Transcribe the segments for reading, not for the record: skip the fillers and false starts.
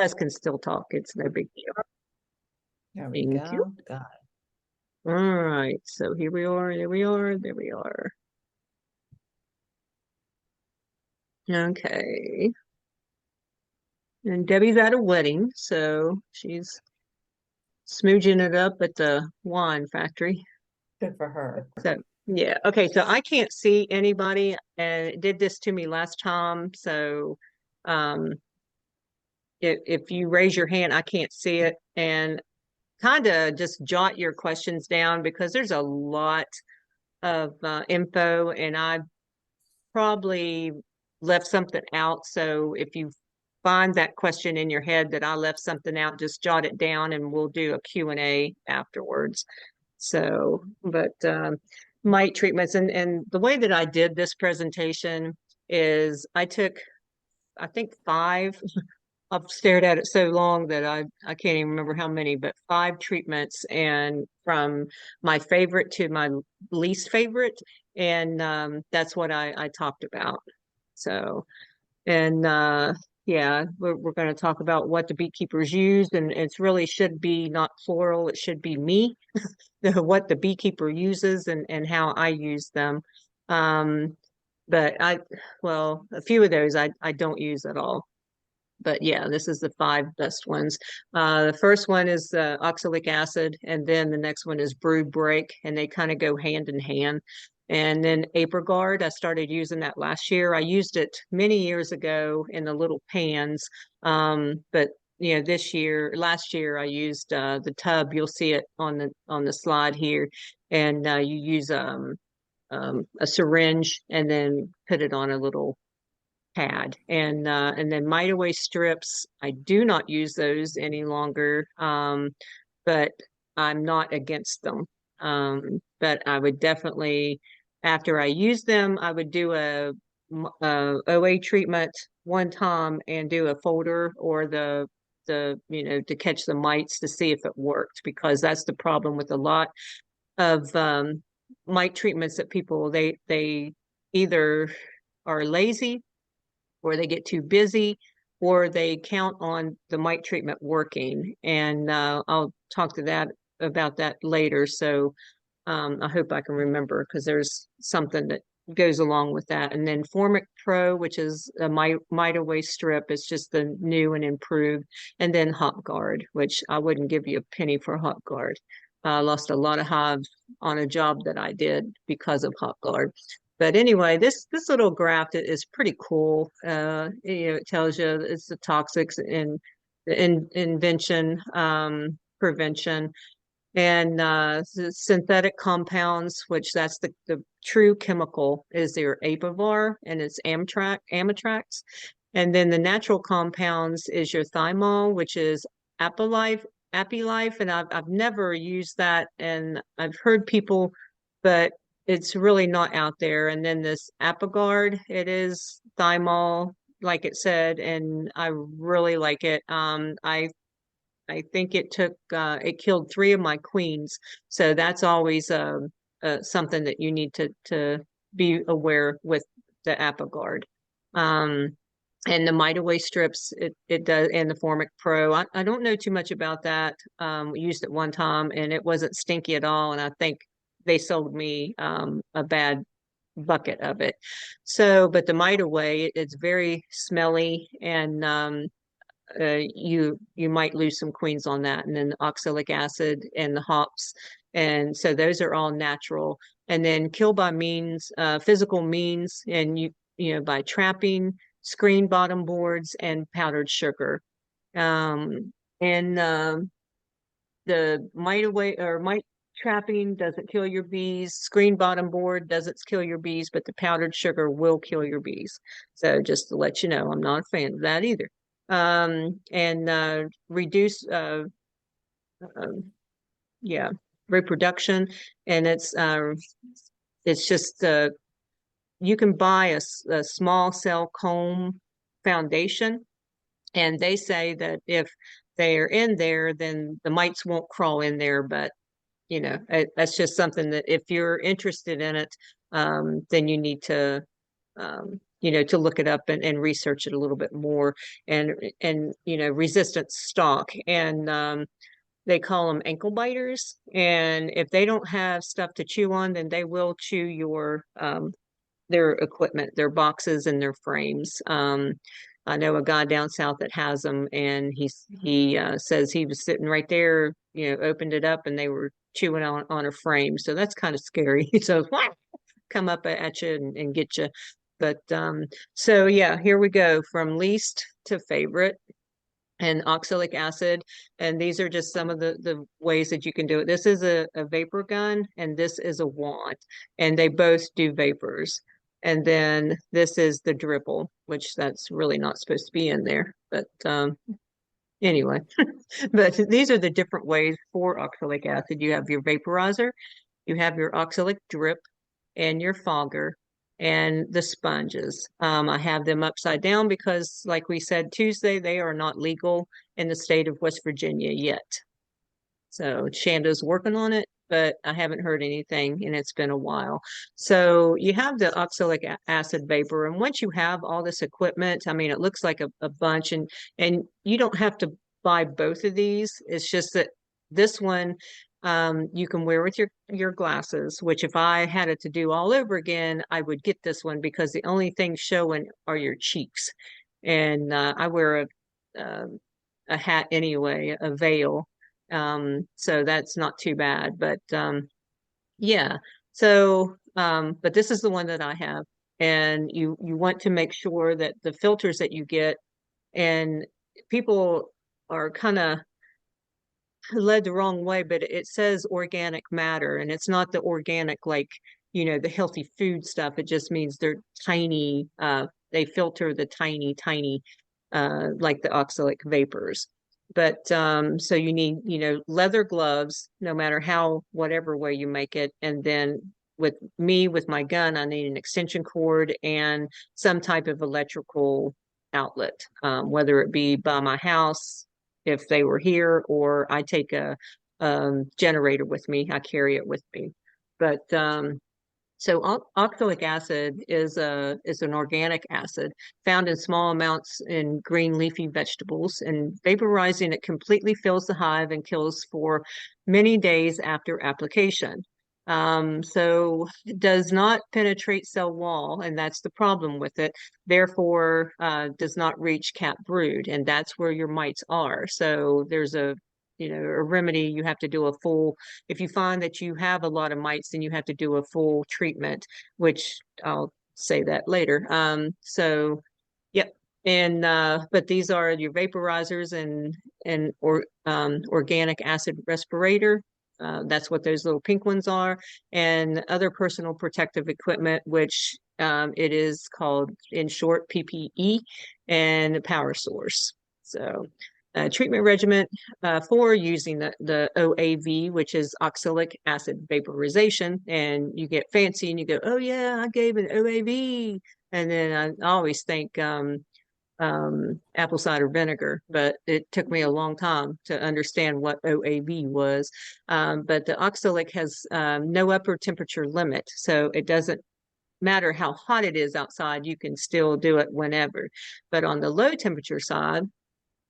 guys can still talk. It's no big deal. There we Thank you. go. Got All right. So here we are. There we are. There we are. Okay. And Debbie's at a wedding, so she's smooging it up at the wine factory. Good for her. So yeah. Okay. So I can't see anybody, and it did this to me last time. So um, if you raise your hand, I can't see it, and kind of just jot your questions down because there's a lot of info, and I probably left something out. So if you find that question in your head that I left something out, just jot it down and we'll do a Q&A afterwards. So, but mite treatments and the way that I did this presentation is I took, I think five, I've stared at it so long that I can't even remember how many, but five treatments and from my favorite to my least favorite. And that's what I talked about. So, and yeah, we're going to talk about what the beekeepers use, and it's really should be not plural, it should be me, what the beekeeper uses and how I use them. Um, but well, a few of those I don't use at all. But yeah, this is the five best ones. The first one is oxalic acid, and then the next one is brood break, and they kind of go hand in hand. And then Aprigard, I started using that last year. I used it many years ago in the little pans, but last year I used the tub. You'll see it on the slide here, and you use a syringe and then put it on a little pad and then mite away strips. I do not use those any longer, but I'm not against them. But I would definitely, after I use them, I would do a OA treatment one time and do a folder or the to catch the mites to see if it worked, because that's the problem with a lot of mite treatments that people they either are lazy or they get too busy, or they count on the mite treatment working. And I'll talk to that about that later. So I hope I can remember because there's something that goes along with that. And then Formic Pro, which is a mite away strip, is just the new and improved. And then Hop Guard, which I wouldn't give you a penny for Hop Guard. I lost a lot of hives on a job that I did because of Hop Guard. But anyway, this little graph is pretty cool. It tells you it's the toxics and the invention, prevention, and synthetic compounds, which that's the true chemical is their Apivar and it's Amitrax. And then the natural compounds is your thymol, which is Apilife, Apilife, and I've never used that, and I've heard people, but it's really not out there. And then this Apigard, it is thymol, like it said, and I really like it. I think it killed three of my queens, so that's always something that you need to be aware with the Apigard. Um, and the Mite Away strips, it does, and the Formic Pro. I don't know too much about that. We used it one time and it wasn't stinky at all, and I think they sold me a bad bucket of it. So, but the Mite Away, it's very smelly, and you might lose some queens on that. And then the oxalic acid and the hops, and so those are all natural. And then kill by means, physical means, and by trapping, screen bottom boards, and powdered sugar. And the mite away or mite trapping doesn't kill your bees. Screen bottom board doesn't kill your bees, but the powdered sugar will kill your bees. So just to let you know, I'm not a fan of that either. And reduce yeah, reproduction, and it's just you can buy a small cell comb foundation, and they say that if they're in there, then the mites won't crawl in there. But that's just something that if you're interested in it, then you need to to look it up and research it a little bit more, and resistant stock, and they call them ankle biters. And if they don't have stuff to chew on, then they will chew their equipment, their boxes and their frames. I know a guy down south that has them, and he says he was sitting right there, opened it up, and they were chewing on a frame. So that's kind of scary. So come up at you and get you. But so yeah, here we go from least to favorite. And oxalic acid, and these are just some of the ways that you can do it. This is a vapor gun, and this is a wand, and they both do vapors. And then this is the dribble, which that's really not supposed to be in there, but anyway. But these are the different ways for oxalic acid. You have your vaporizer, you have your oxalic drip, and your fogger, and the sponges. I have them upside down because, like we said Tuesday, they are not legal in the state of West Virginia yet. So Shanda's working on it, but I haven't heard anything, and it's been a while. So you have the oxalic acid vapor, and once you have all this equipment, I mean, it looks like a bunch, and you don't have to buy both of these. It's just that this one you can wear with your glasses, which if I had it to do all over again, I would get this one because the only thing showing are your cheeks. And I wear a hat anyway, a veil. So that's not too bad. But yeah. So but this is the one that I have. And you want to make sure that the filters that you get, and people are kind of led the wrong way, but it says organic matter, and it's not the organic, like, the healthy food stuff. It just means they're tiny, they filter the tiny, like the oxalic vapors. But so you need, leather gloves, no matter whatever way you make it. And then with my gun, I need an extension cord and some type of electrical outlet, whether it be by my house if they were here, or I take a generator with me. I carry it with me. But so oxalic acid is an organic acid found in small amounts in green leafy vegetables, and vaporizing it completely fills the hive and kills for many days after application. So it does not penetrate cell wall, and that's the problem with it. Therefore, does not reach cap brood, and that's where your mites are. So there's a remedy. You have to do a full, if you find that you have a lot of mites, then you have to do a full treatment, which I'll say that later. So yep. And but these are your vaporizers and organic acid respirator. That's what those little pink ones are, and other personal protective equipment, which it is called in short PPE, and power source. So treatment regimen for using the OAV, which is oxalic acid vaporization. And you get fancy and you go, oh yeah, I gave an OAV. And then I always think apple cider vinegar, but it took me a long time to understand what OAV was. But the oxalic has no upper temperature limit, so it doesn't matter how hot it is outside, you can still do it whenever. But on the low temperature side,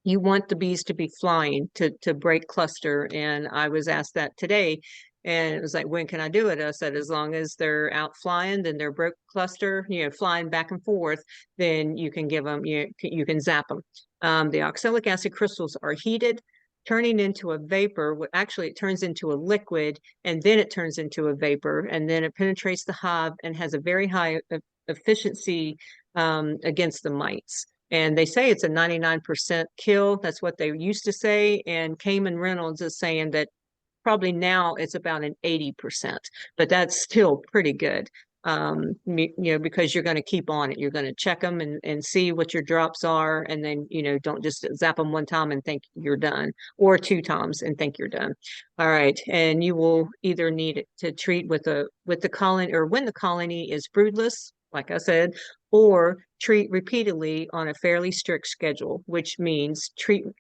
you want the bees to be flying to break cluster. And I was asked that today, and it was like, when can I do it? I said, as long as they're out flying, then they're broke cluster, flying back and forth, then you can give them, you can zap them. The oxalic acid crystals are heated, turning into a vapor. Actually, it turns into a liquid, and then it turns into a vapor, and then it penetrates the hive and has a very high efficiency against the mites. And they say it's a 99% kill. That's what they used to say. And Cayman Reynolds is saying that probably now it's about an 80%, but that's still pretty good. Because you're going to keep on it. You're going to check them and see what your drops are. And then, don't just zap them one time and think you're done, or two times and think you're done. All right. And you will either need it to treat with the colony, or when the colony is broodless, like I said, or treat repeatedly on a fairly strict schedule, which means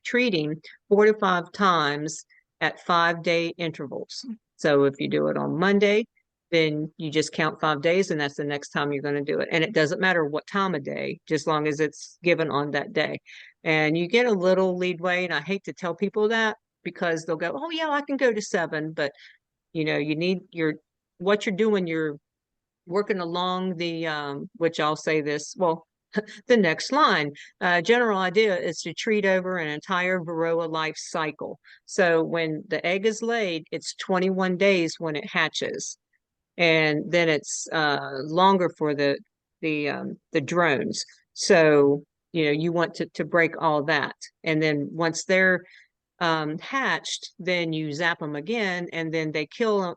treating 4 to 5 times at 5-day intervals. So if you do it on Monday, then you just count 5 days and that's the next time you're going to do it. And it doesn't matter what time of day, just long as it's given on that day. And you get a little leadway. And I hate to tell people that because they'll go, oh yeah, I can go to 7. But you need what you're doing, you're working along the, which I'll say this, well, the next line, general idea is to treat over an entire Varroa life cycle. So when the egg is laid, it's 21 days when it hatches, and then it's longer for the drones. So you want to break all that, and then once they're hatched, then you zap them again, and then they kill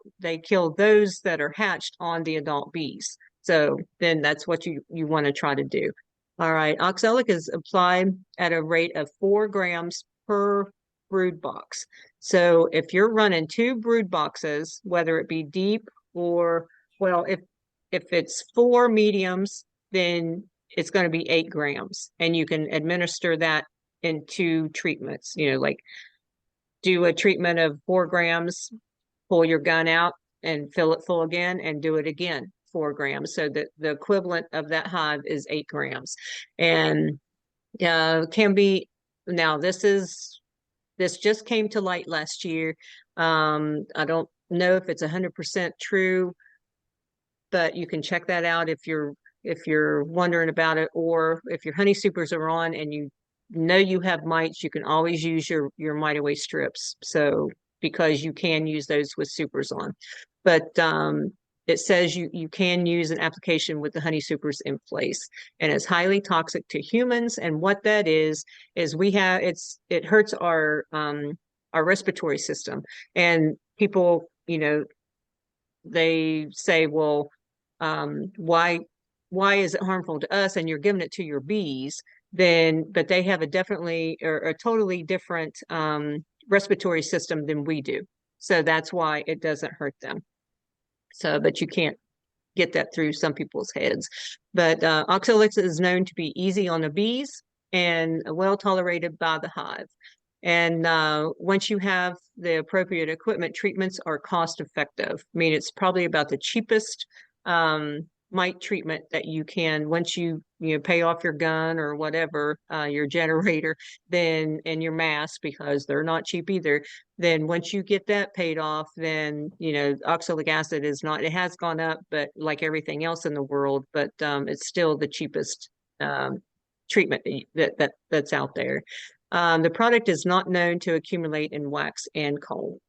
those that are hatched on the adult bees. So then that's what you want to try to do. All right, oxalic is applied at a rate of 4 grams per brood box. So if you're running 2 brood boxes, whether it be deep or, well, if it's 4 mediums, then it's going to be 8 grams, and you can administer that in 2 treatments. Like do a treatment of 4 grams, pull your gun out and fill it full again, and do it again 4 grams. So that the equivalent of that hive is 8 grams. And can be, now this just came to light last year. I don't know if it's 100% true, but you can check that out if you're wondering about it, or if your honey supers are on and you know you have mites, you can always use your mite away strips. So because you can use those with supers on, but it says you can use an application with the honey supers in place, and it's highly toxic to humans. And what that is it hurts our respiratory system. And people, they say, well, why is it harmful to us and you're giving it to your bees? But they have a definitely or a totally different respiratory system than we do. So that's why it doesn't hurt them. So, but you can't get that through some people's heads. But oxalic is known to be easy on the bees and well tolerated by the hive. And once you have the appropriate equipment, treatments are cost effective. I mean, it's probably about the cheapest mite treatment that you can, once you pay off your gun or whatever, your generator, then, and your mask, because they're not cheap either. Then once you get that paid off, then oxalic acid is not, it has gone up, but like everything else in the world, but it's still the cheapest treatment that's out there. The product is not known to accumulate in wax and comb.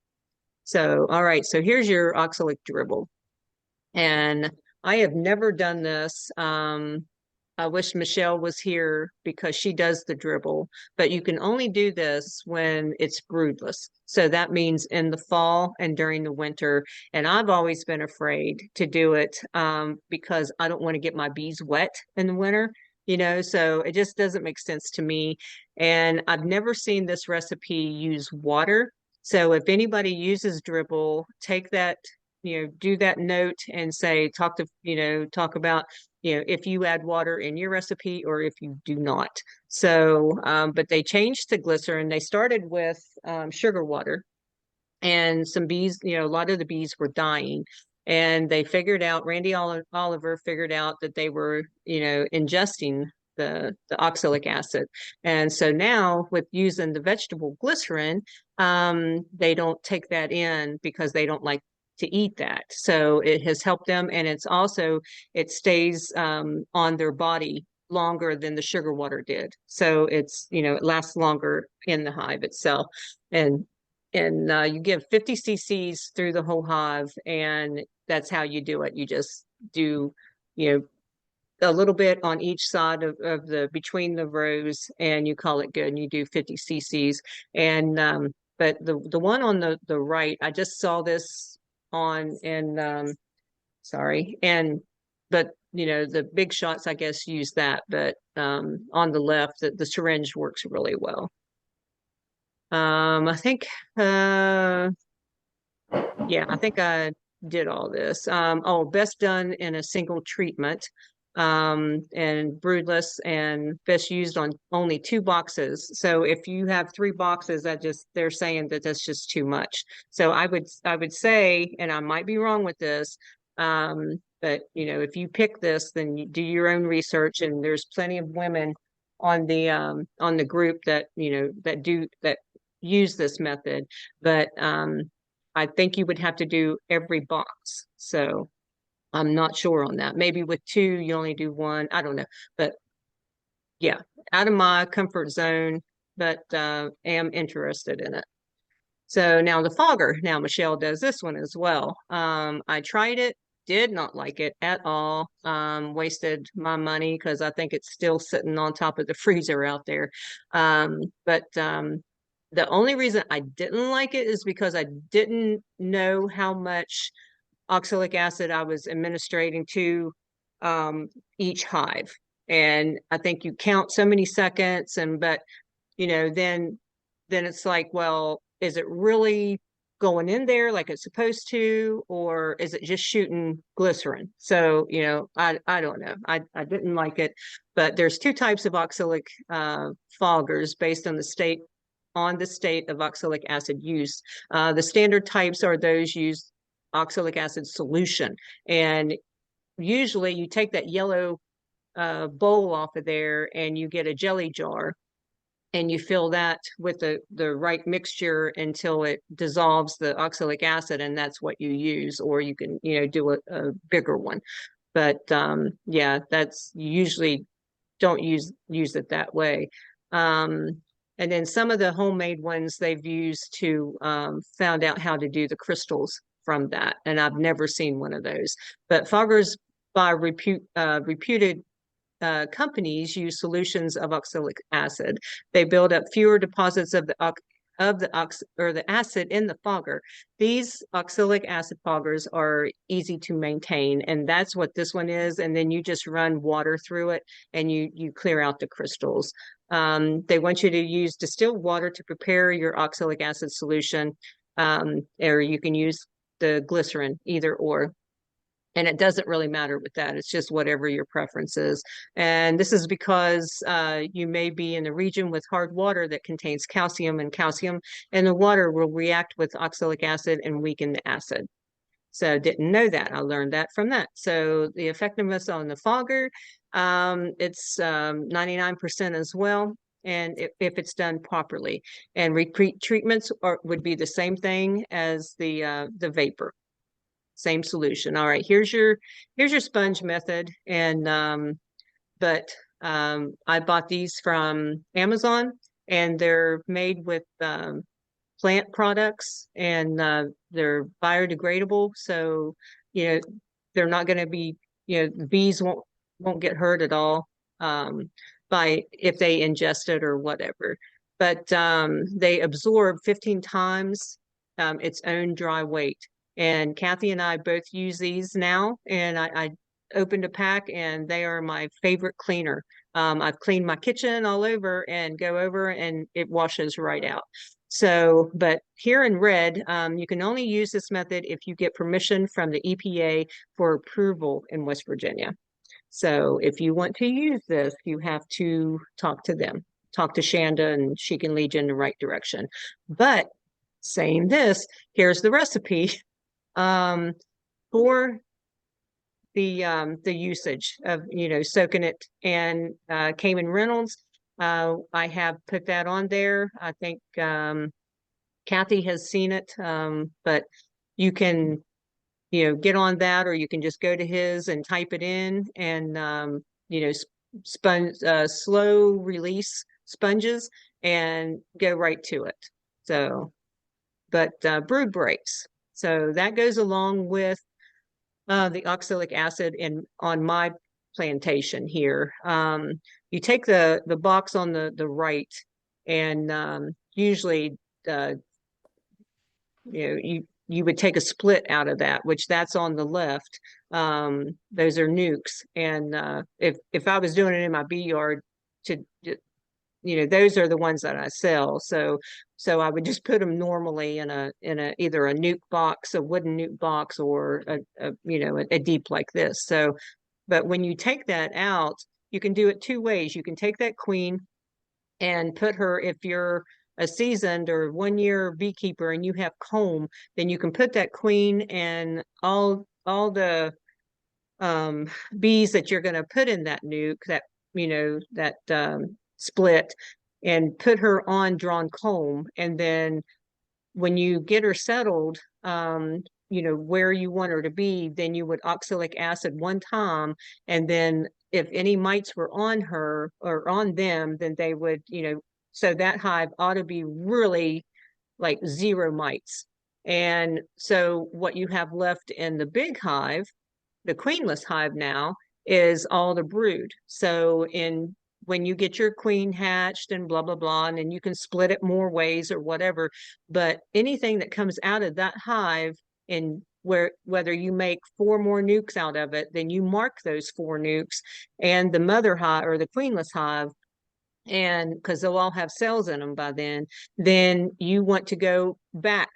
So, all right, so here's your oxalic dribble. And I have never done this. I wish Michelle was here because she does the dribble, but you can only do this when it's broodless. So that means in the fall and during the winter. And I've always been afraid to do it because I don't want to get my bees wet in the winter, so it just doesn't make sense to me. And I've never seen this recipe use water. So if anybody uses dribble, take that, do that note and say, talk about, if you add water in your recipe or if you do not. So, but they changed to glycerin. They started with sugar water, and some bees, a lot of the bees were dying. And they figured out, Randy Oliver figured out that they were, ingesting the oxalic acid. And so now with using the vegetable glycerin, they don't take that in because they don't like to eat that. So it has helped them. And it stays on their body longer than the sugar water did. So it's, it lasts longer in the hive itself. And you give 50 cc's through the whole hive, and that's how you do it. You just do, a little bit on each side of the between the rows, and you call it good. And you do 50 cc's. And but the one on the right, I just saw this on, and sorry, and but the big shots I guess use that, but on the left, the syringe works really well. I think, yeah, I think I did all this. Oh, best done in a single treatment, and broodless, and best used on only 2 boxes. So if you have 3 boxes, they're saying that that's just too much. So I would say, and I might be wrong with this, But if you pick this, then you do your own research, and there's plenty of women on the group that that use this method. But I think you would have to do every box. So I'm not sure on that. Maybe with two, you only do one. I don't know. But yeah, out of my comfort zone, but am interested in it. So now the fogger. Now Michelle does this one as well. I tried it, did not like it at all. Wasted my money because I think it's still sitting on top of the freezer out there. But the only reason I didn't like it is because I didn't know how much oxalic acid I was administrating to each hive. And I think you count so many seconds, and but then it's like, well, is it really going in there like it's supposed to, or is it just shooting glycerin? So, I don't know. I didn't like it, but there's two types of oxalic foggers based on the state of oxalic acid use. The standard types are those use oxalic acid solution, and usually you take that yellow bowl off of there and you get a jelly jar and you fill that with the right mixture until it dissolves the oxalic acid, and that's what you use, or you can do a bigger one. But yeah, that's usually don't use it that way. And then some of the homemade ones they've used to found out how to do the crystals from that, and I've never seen one of those. But foggers by reputed companies use solutions of oxalic acid. They build up fewer deposits of the acid in the fogger. These oxalic acid foggers are easy to maintain, and that's what this one is. And then you just run water through it, and you clear out the crystals. They want you to use distilled water to prepare your oxalic acid solution, or you can use the glycerin, either or. And it doesn't really matter with that. It's just whatever your preference is. And this is because you may be in a region with hard water that contains calcium, and calcium in the water will react with oxalic acid and weaken the acid. So didn't know that. I learned that from that. So the effectiveness on the fogger, it's 99% as well. And if it's done properly, and repeat treatments would be the same thing as the vapor. Same solution. All right, here's your sponge method. And but I bought these from Amazon, and they're made with plant products, and they're biodegradable. So you know they're not going to be, the bees won't get hurt at all by if they ingest it or whatever. But they absorb 15 times its own dry weight. And Kathy and I both use these now, and I opened a pack, and they are my favorite cleaner. I've cleaned my kitchen all over and go over, and it washes right out. So, but here in red, you can only use this method if you get permission from the EPA for approval in West Virginia. So if you want to use this, you have to talk to them, talk to Shanda, and she can lead you in the right direction. But saying this, here's the recipe for the usage of soaking it. And Cayman Reynolds, I have put that on there. I think Kathy has seen it, but you can get on that, or you can just go to his and type it in, and sponge slow release sponges, and go right to it. So, but brood breaks. So that goes along with the oxalic acid on my plantation here. You take the box on the right, and usually you would take a split out of that, which that's on the left. Those are nukes, and if I was doing it in my bee yard, to those are the ones that I sell. So I would just put them normally in a either a nuke box, a wooden nuke box, or a deep like this. So, but when you take that out, you can do it two ways. You can take that queen and put her, if you're a seasoned or 1 year beekeeper and you have comb, then you can put that queen and all all the bees that you're going to put in that nuke, that that split, and put her on drawn comb, and then when you get her settled, where you want her to be, then you would oxalic acid one time, and then if any mites were on her or on them, then they would, so that hive ought to be really like zero mites. And so what you have left in the big hive, the queenless hive now, is all the brood. So when you get your queen hatched and blah blah blah, and then you can split it more ways or whatever, but anything that comes out of that hive, and whether you make 4 more nukes out of it, then you mark those 4 nukes and the mother hive or the queenless hive, and because they'll all have cells in them by then you want to go back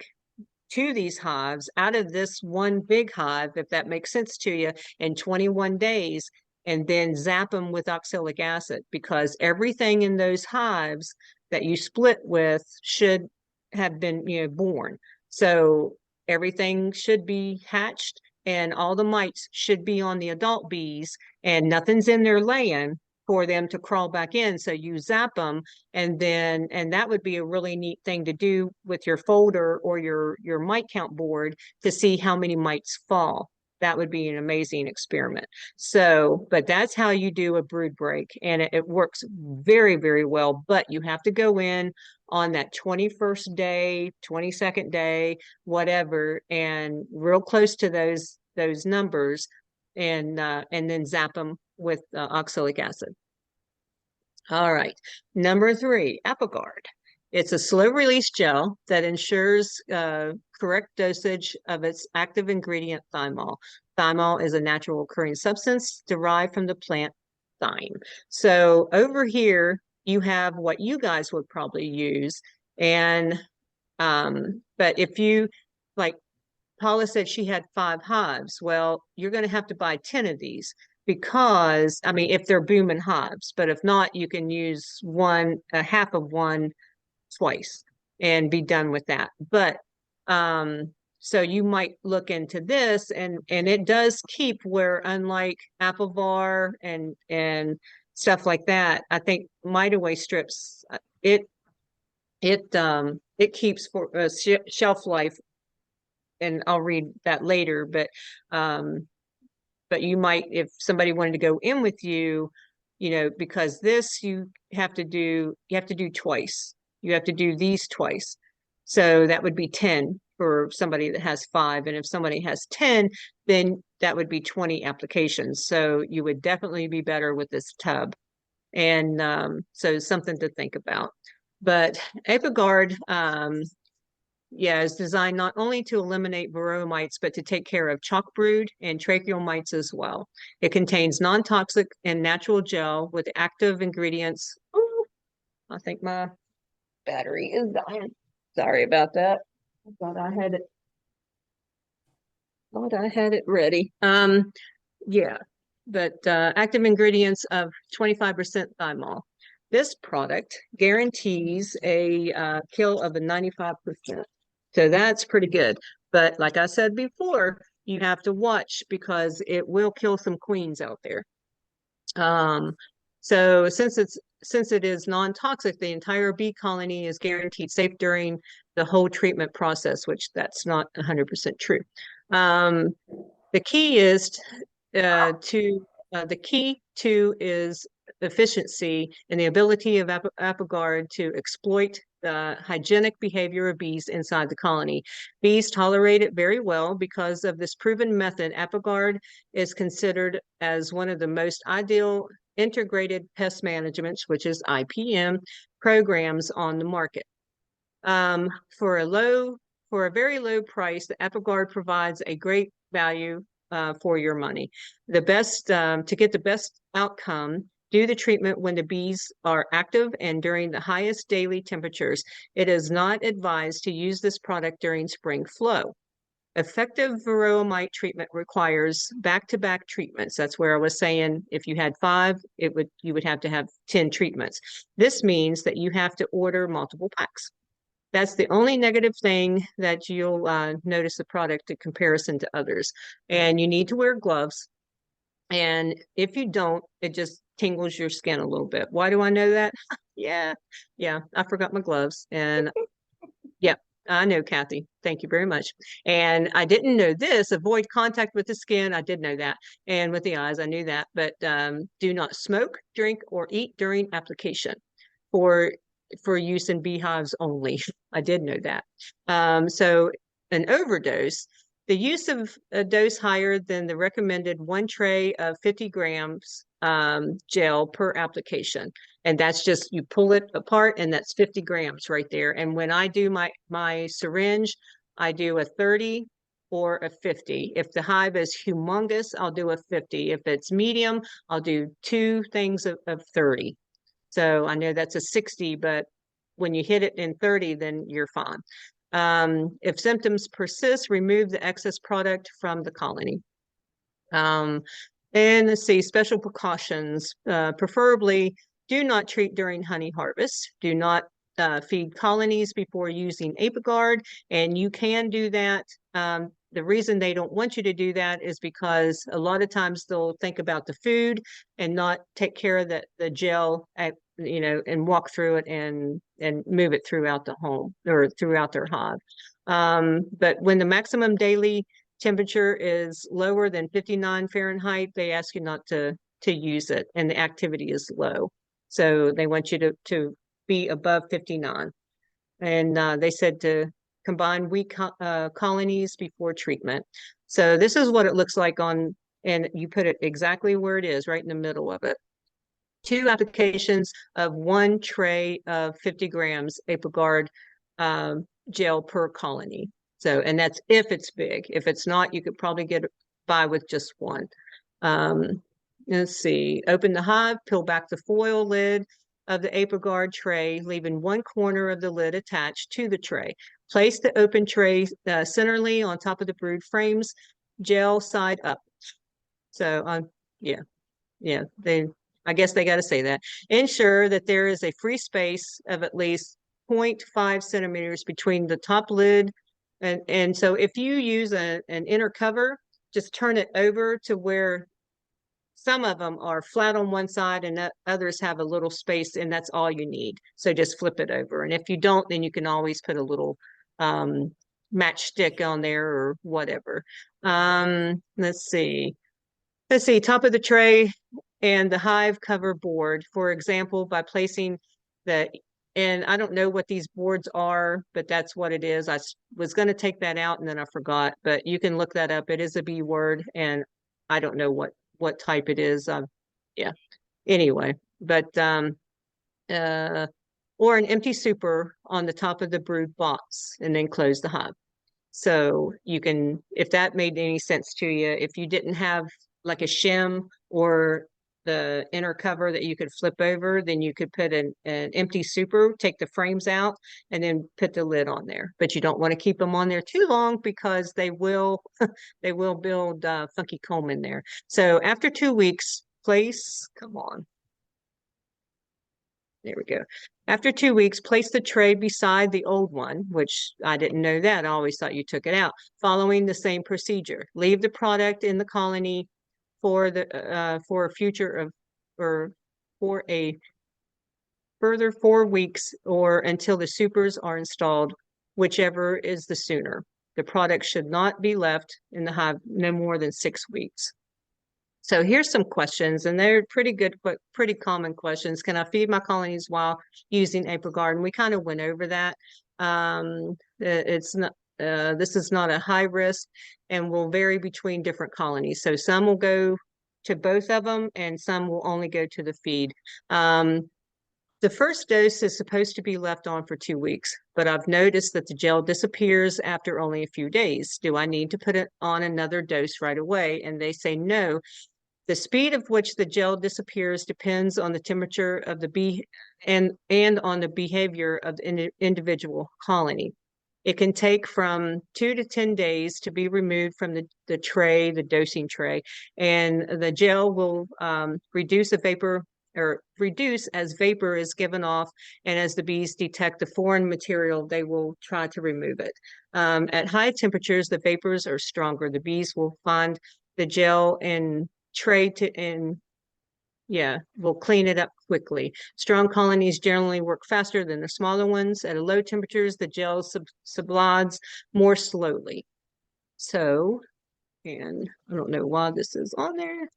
to these hives out of this one big hive, if that makes sense to you, in 21 days, and then zap them with oxalic acid, because everything in those hives that you split with should have been, born. So everything should be hatched and all the mites should be on the adult bees, and nothing's in there laying for them to crawl back in. So you zap them, and that would be a really neat thing to do with your folder or your mite count board to see how many mites fall. That would be an amazing experiment. So, but that's how you do a brood break, and it works very, very well. But you have to go in on that 21st day, 22nd day, whatever, and real close to those numbers, and then zap them with oxalic acid. All right. Number 3, Apogard. It's a slow release gel that ensures correct dosage of its active ingredient thymol. Thymol is a natural occurring substance derived from the plant thyme. So over here, you have what you guys would probably use. And but if you, like Paula said, she had 5 hives. Well, you're going to have to buy 10 of these, because I mean, if they're booming hives, but if not, you can use a half of one twice and be done with that. But so you might look into this, and it does keep, where unlike Apivar and stuff like that, I think Mite Away strips, it keeps for a shelf life, and I'll read that later, but you might, if somebody wanted to go in with you, because this you have to do twice. You have to do these twice. So that would be 10 for somebody that has 5. And if somebody has 10, then that would be 20 applications. So you would definitely be better with this tub. And so something to think about. But Apogard, yeah, is designed not only to eliminate varroa mites, but to take care of chalk brood and tracheal mites as well. It contains non-toxic and natural gel with active ingredients. Ooh, I think my battery is dying. Sorry about that. I thought I had it ready. Yeah, but active ingredients of 25% thymol. This product guarantees a kill of a 95%. So that's pretty good. But like I said before, you have to watch, because it will kill some queens out there. So since it is non-toxic, the entire bee colony is guaranteed safe during the whole treatment process, which that's not 100% true. The key is is efficiency and the ability of Apogard to exploit the hygienic behavior of bees inside the colony. Bees tolerate it very well. Because of this proven method, Apogard is considered as one of the most ideal integrated pest managements, which is IPM, programs on the market. For a very low price, the Apogard provides a great value for your money. To get the best outcome, do the treatment when the bees are active and during the highest daily temperatures. It is not advised to use this product during spring flow. Effective varroa mite treatment requires back-to-back treatments. That's where I was saying, if you had 5, you would have to have 10 treatments. This means that you have to order multiple packs. That's the only negative thing that you'll notice the product in comparison to others. And you need to wear gloves. And if you don't, it just tingles your skin a little bit. Why do I know that? Yeah, yeah, I forgot my gloves. And yeah, I know, Kathy. Thank you very much. And I didn't know this. Avoid contact with the skin. I did know that. And with the eyes, I knew that. But do not smoke, drink, or eat during application for for use in beehives only. I did know that. So an overdose, the use of a dose higher than the recommended one tray of 50 grams gel per application. And that's just, you pull it apart and that's 50 grams right there. And when I do my syringe, I do a 30 or a 50. If the hive is humongous, I'll do a 50. If it's medium, I'll do two things of 30. So I know that's a 60, but when you hit it in 30, then you're fine. If symptoms persist, remove the excess product from the colony. And let's see, special precautions, preferably do not treat during honey harvest. Do not feed colonies before using Apiguard, and you can do that. The reason they don't want you to do that is because a lot of times they'll think about the food and not take care of the gel, and walk through it and move it throughout the home or throughout their hive. But when the maximum daily temperature is lower than 59 Fahrenheit, they ask you not to use it, and the activity is low. So they want you to be above 59. And they said to combine weak colonies before treatment. So this is what it looks like on, and you put it exactly where it is, right in the middle of it. 2 applications of 1 tray of 50 grams Apiguard gel per colony. So, and that's if it's big. If it's not, you could probably get by with just 1. Let's see, open the hive, peel back the foil lid of the Apiguard tray, leaving 1 corner of the lid attached to the tray. Place the open tray centrally on top of the brood frames, gel side up. So, yeah, I guess they got to say that. Ensure that there is a free space of at least 0.5 centimeters between the top lid. And so if you use an inner cover, just turn it over to where some of them are flat on one side and others have a little space, and that's all you need. So just flip it over. And if you don't, then you can always put a little matchstick on there or whatever. Let's see, top of the tray and the hive cover board, for example, by placing and I don't know what these boards are, but that's what it is. I was going to take that out and then I forgot, but you can look that up. It is a B word, and I don't know what type it is. Yeah. Anyway, but or an empty super on the top of the brood box and then close the hive. So you can, if that made any sense to you, if you didn't have like a shim or the inner cover that you could flip over, then you could put an empty super, take the frames out, and then put the lid on there. But you don't want to keep them on there too long because they will they will build funky comb in there. So after 2 weeks, come on. There we go. After 2 weeks, place the tray beside the old one, which I didn't know that. I always thought you took it out. Following the same procedure, leave the product in the colony for a future of, or for a further 4 weeks or until the supers are installed, whichever is the sooner. The product should not be left in the hive no more than 6 weeks. So here's some questions, and they're pretty good, but pretty common questions. Can I feed my colonies while using Apiguard? And we kind of went over that. It's not. This is not a high risk and will vary between different colonies. So some will go to both of them and some will only go to the feed. The first dose is supposed to be left on for 2 weeks, but I've noticed that the gel disappears after only a few days. Do I need to put it on another dose right away? And they say no. The speed of which the gel disappears depends on the temperature of the bee and on the behavior of the individual colony. It can take from 2 to 10 days to be removed from the tray, the dosing tray, and the gel will reduce the vapor or reduce as vapor is given off, and as the bees detect the foreign material, they will try to remove it. At high temperatures, the vapors are stronger. The bees will find the gel and will clean it up quickly. Strong colonies generally work faster than the smaller ones. At low temperatures, the gel sublides more slowly. So, and I don't know why this is on there.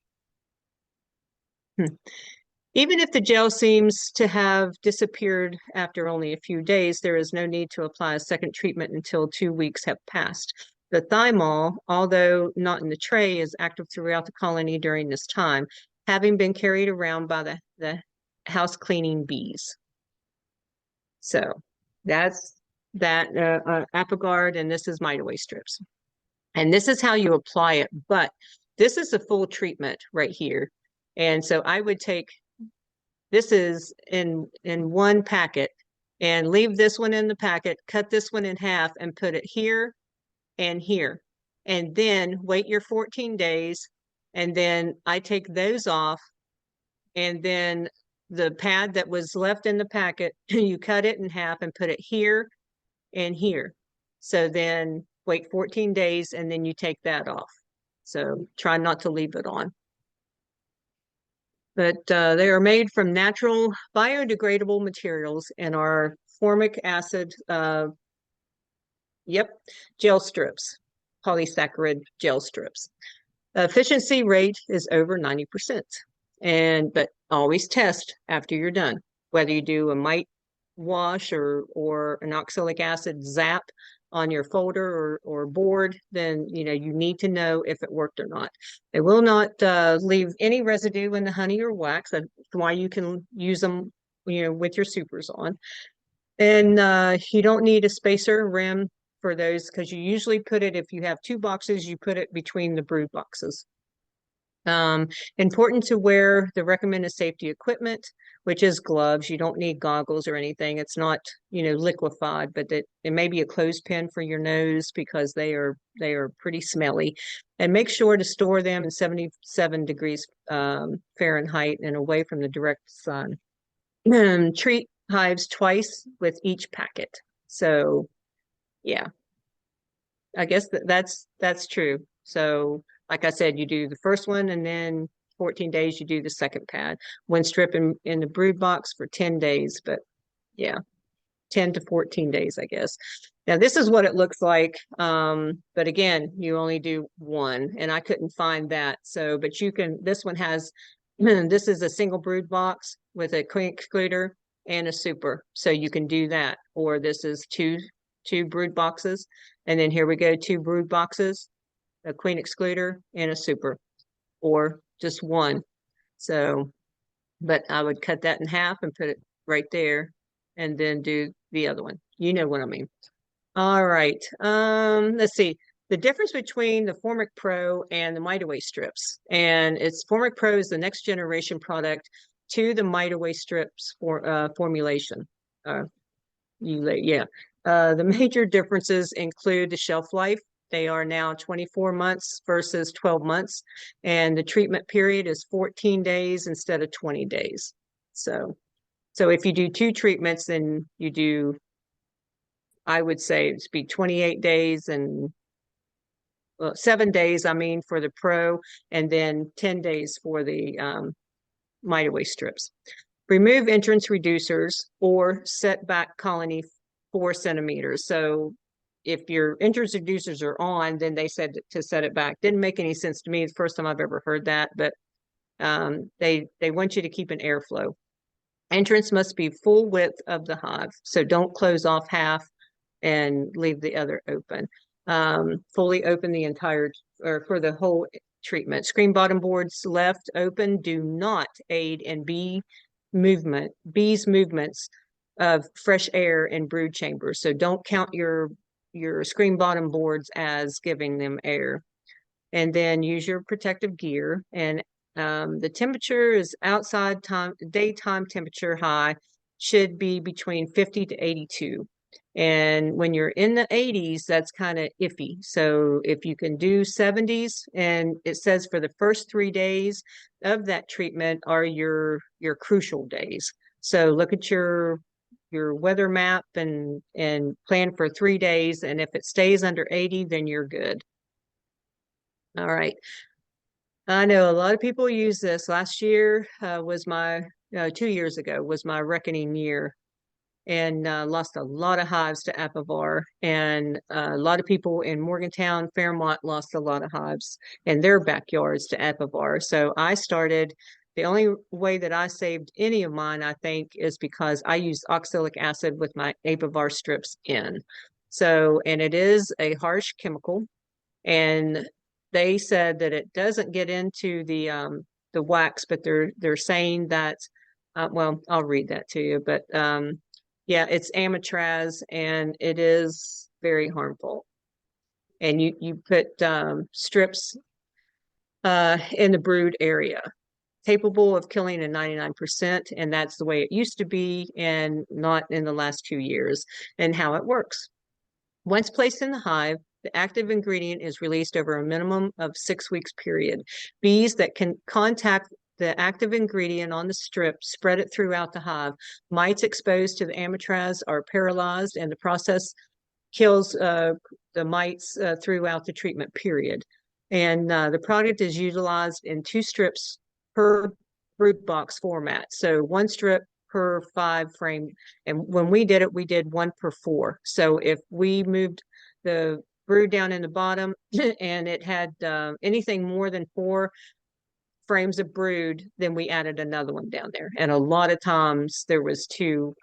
Even if the gel seems to have disappeared after only a few days, there is no need to apply a second treatment until 2 weeks have passed. The thymol, although not in the tray, is active throughout the colony during this time, having been carried around by the house cleaning bees. So that's that Apogard, and this is Mite Away strips. And this is how you apply it, but this is a full treatment right here. And so I would take, this is in one packet, and leave this one in the packet, cut this one in half and put it here and here. And then wait your 14 days. And then I take those off, and then the pad that was left in the packet, you cut it in half and put it here and here. So then wait 14 days and then you take that off. So try not to leave it on. But they are made from natural biodegradable materials and are formic acid, gel strips, polysaccharide gel strips. Efficiency rate is over 90%. But always test after you're done, whether you do a mite wash or an oxalic acid zap on your folder or board, then you need to know if it worked or not. It will not leave any residue in the honey or wax. That's why you can use them with your supers on. And you don't need a spacer rim for those, because you usually put it, if you have 2 boxes, you put it between the brood boxes. Important to wear the recommended safety equipment, which is gloves. You don't need goggles or anything. It's not, liquefied, but it may be a clothespin for your nose, because they are pretty smelly. And make sure to store them in 77 degrees Fahrenheit and away from the direct sun. Treat hives twice with each packet. So, yeah, I guess that's true. So, like I said, you do the first one, and then 14 days you do the second pad. One strip in the brood box for 10 days, but yeah, 10 to 14 days, I guess. Now this is what it looks like. But again, you only do one, and I couldn't find that. So, but this one has, this is a single brood box with a queen excluder and a super. So you can do that. Or this is two brood boxes. And then here we go, 2 brood boxes, a queen excluder and a super, or just one. So, but I would cut that in half and put it right there, and then do the other one. You know what I mean. All right. Let's see. The difference between the Formic Pro and the Mite Away strips. And it's Formic Pro is the next generation product to the Mite Away strips formulation. The major differences include the shelf life. They are now 24 months versus 12 months. And the treatment period is 14 days instead of 20 days. So if you do 2 treatments, then you do, I would say it's be 28 days and 7 days, for the Pro, and then 10 days for the Mite Away strips. Remove entrance reducers or set back colony 4 centimeters. So if your entrance reducers are on, then they said to set it back. Didn't make any sense to me. It's the first time I've ever heard that, but they want you to keep an airflow. Entrance must be full width of the hive. So don't close off half and leave the other open. Fully open the entire, or for the whole treatment. Screen bottom boards left open do not aid in bees' movements of fresh air in brood chambers. So don't count your screen bottom boards as giving them air. And then use your protective gear. And the temperature is daytime temperature high should be between 50 to 82. And when you're in the 80s, that's kind of iffy. So if you can do 70s, and it says for the first 3 days of that treatment are your crucial days. So look at your weather map and plan for 3 days. And if it stays under 80, then you're good. All right. I know a lot of people use this. Last year was my 2 years ago was my reckoning year, and lost a lot of hives to Apivar. And a lot of people in Morgantown, Fairmont lost a lot of hives in their backyards to Apivar. So I started, the only way that I saved any of mine, I think, is because I used oxalic acid with my Apivar strips in. So, and it is a harsh chemical. And they said that it doesn't get into the wax, but they're saying that well, I'll read that to you, but yeah, it's amatraz and it is very harmful. And you put strips in the brood area, capable of killing a 99%, and that's the way it used to be, and not in the last 2 years. And how it works. Once placed in the hive, the active ingredient is released over a minimum of 6 weeks period. Bees that can contact the active ingredient on the strip spread it throughout the hive. Mites exposed to the amatraz are paralyzed, and the process kills the mites throughout the treatment period. And the product is utilized in 2 strips per brood box format. So 1 strip per 5 frame. And when we did it, we did 1 per 4. So if we moved the brood down in the bottom and it had anything more than 4 frames of brood, then we added another one down there. And a lot of times there was two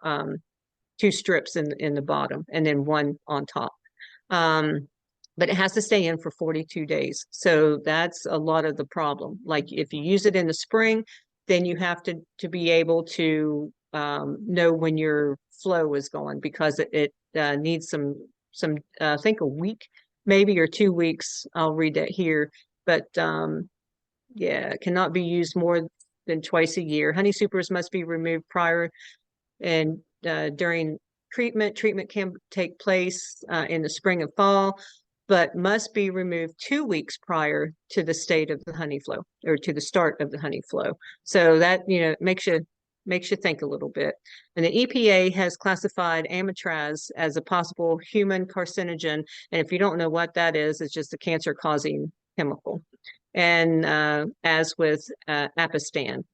strips in the bottom and then one on top. But it has to stay in for 42 days. So that's a lot of the problem. Like if you use it in the spring, then you have to be able to know when your flow is going, because it needs some I think a week maybe, or 2 weeks. I'll read that here. But yeah, it cannot be used more than twice a year. Honey supers must be removed prior and during treatment. Treatment can take place in the spring and fall, but must be removed 2 weeks prior to the state of the honey flow, or to the start of the honey flow. So that, makes you think a little bit. And the EPA has classified amatraz as a possible human carcinogen. And if you don't know what that is, it's just a cancer-causing chemical. And as with apistan,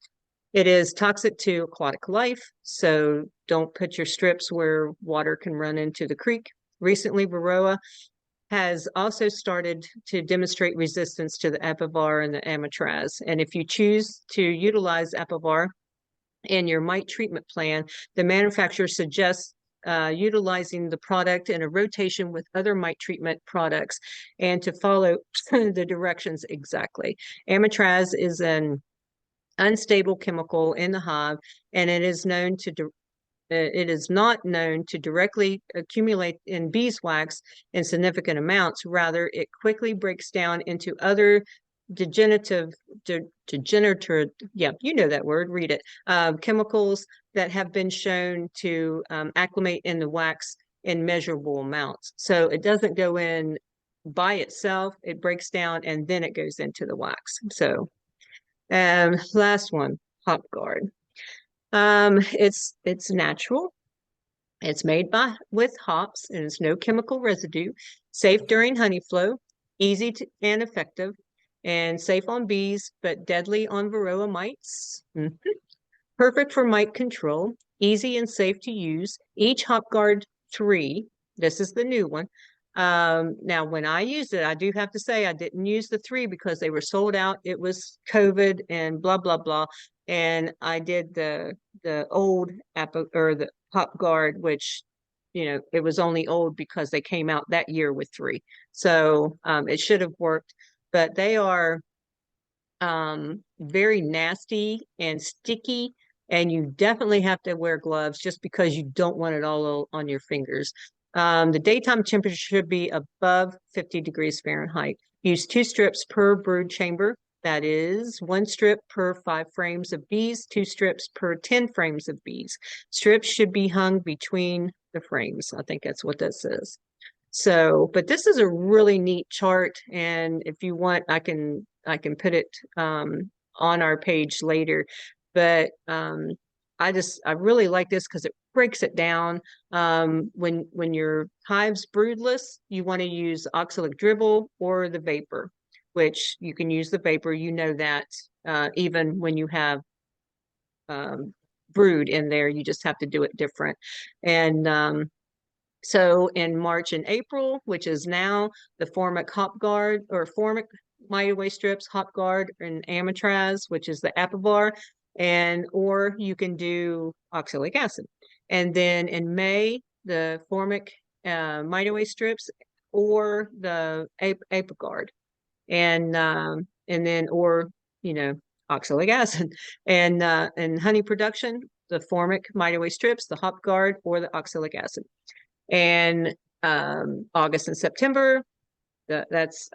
it is toxic to aquatic life, so don't put your strips where water can run into the creek. Recently, Varroa has also started to demonstrate resistance to the Apivar and the amatraz. And if you choose to utilize Apivar in your mite treatment plan, the manufacturer suggests utilizing the product in a rotation with other mite treatment products and to follow the directions exactly. Amatraz is an unstable chemical in the hive, and it is not known to directly accumulate in beeswax in significant amounts. Rather, it quickly breaks down into other degenerative, yeah, you know that word, read it, chemicals that have been shown to acclimate in the wax in measurable amounts. So it doesn't go in by itself, it breaks down and then it goes into the wax. So last one, hop guard. It's natural. It's made with hops, and it's no chemical residue. Safe during honey flow, easy and effective, and safe on bees, but deadly on Varroa mites. Perfect for mite control, easy and safe to use. Each hop guard 3. This is the new one. Now, when I used it, I do have to say I didn't use the 3 because they were sold out. It was COVID and blah, blah, blah. And I did the old or the hop guard, which, it was only old because they came out that year with 3. So it should have worked, but they are very nasty and sticky. And you definitely have to wear gloves just because you don't want it all on your fingers. The daytime temperature should be above 50 degrees Fahrenheit. Use 2 strips per brood chamber. That is 1 strip per 5 frames of bees, 2 strips per 10 frames of bees. Strips should be hung between the frames. I think that's what that says. So, but this is a really neat chart, and if you want, I can put it on our page later. But I really like this because it breaks it down. When your hive's broodless, you want to use oxalic dribble or the vapor, which you can use the vapor. You know that even when you have brood in there, you just have to do it different. And so in March and April, which is now, the formic hop guard or formic Mighty Way strips, hop guard, and amitraz, which is the apivar, and or you can do oxalic acid. And then in May, the formic Mighty Way strips or the apigard, and then or you know oxalic acid, and honey production, the formic Mighty Way strips, the hop guard, or the oxalic acid. And August and September, that's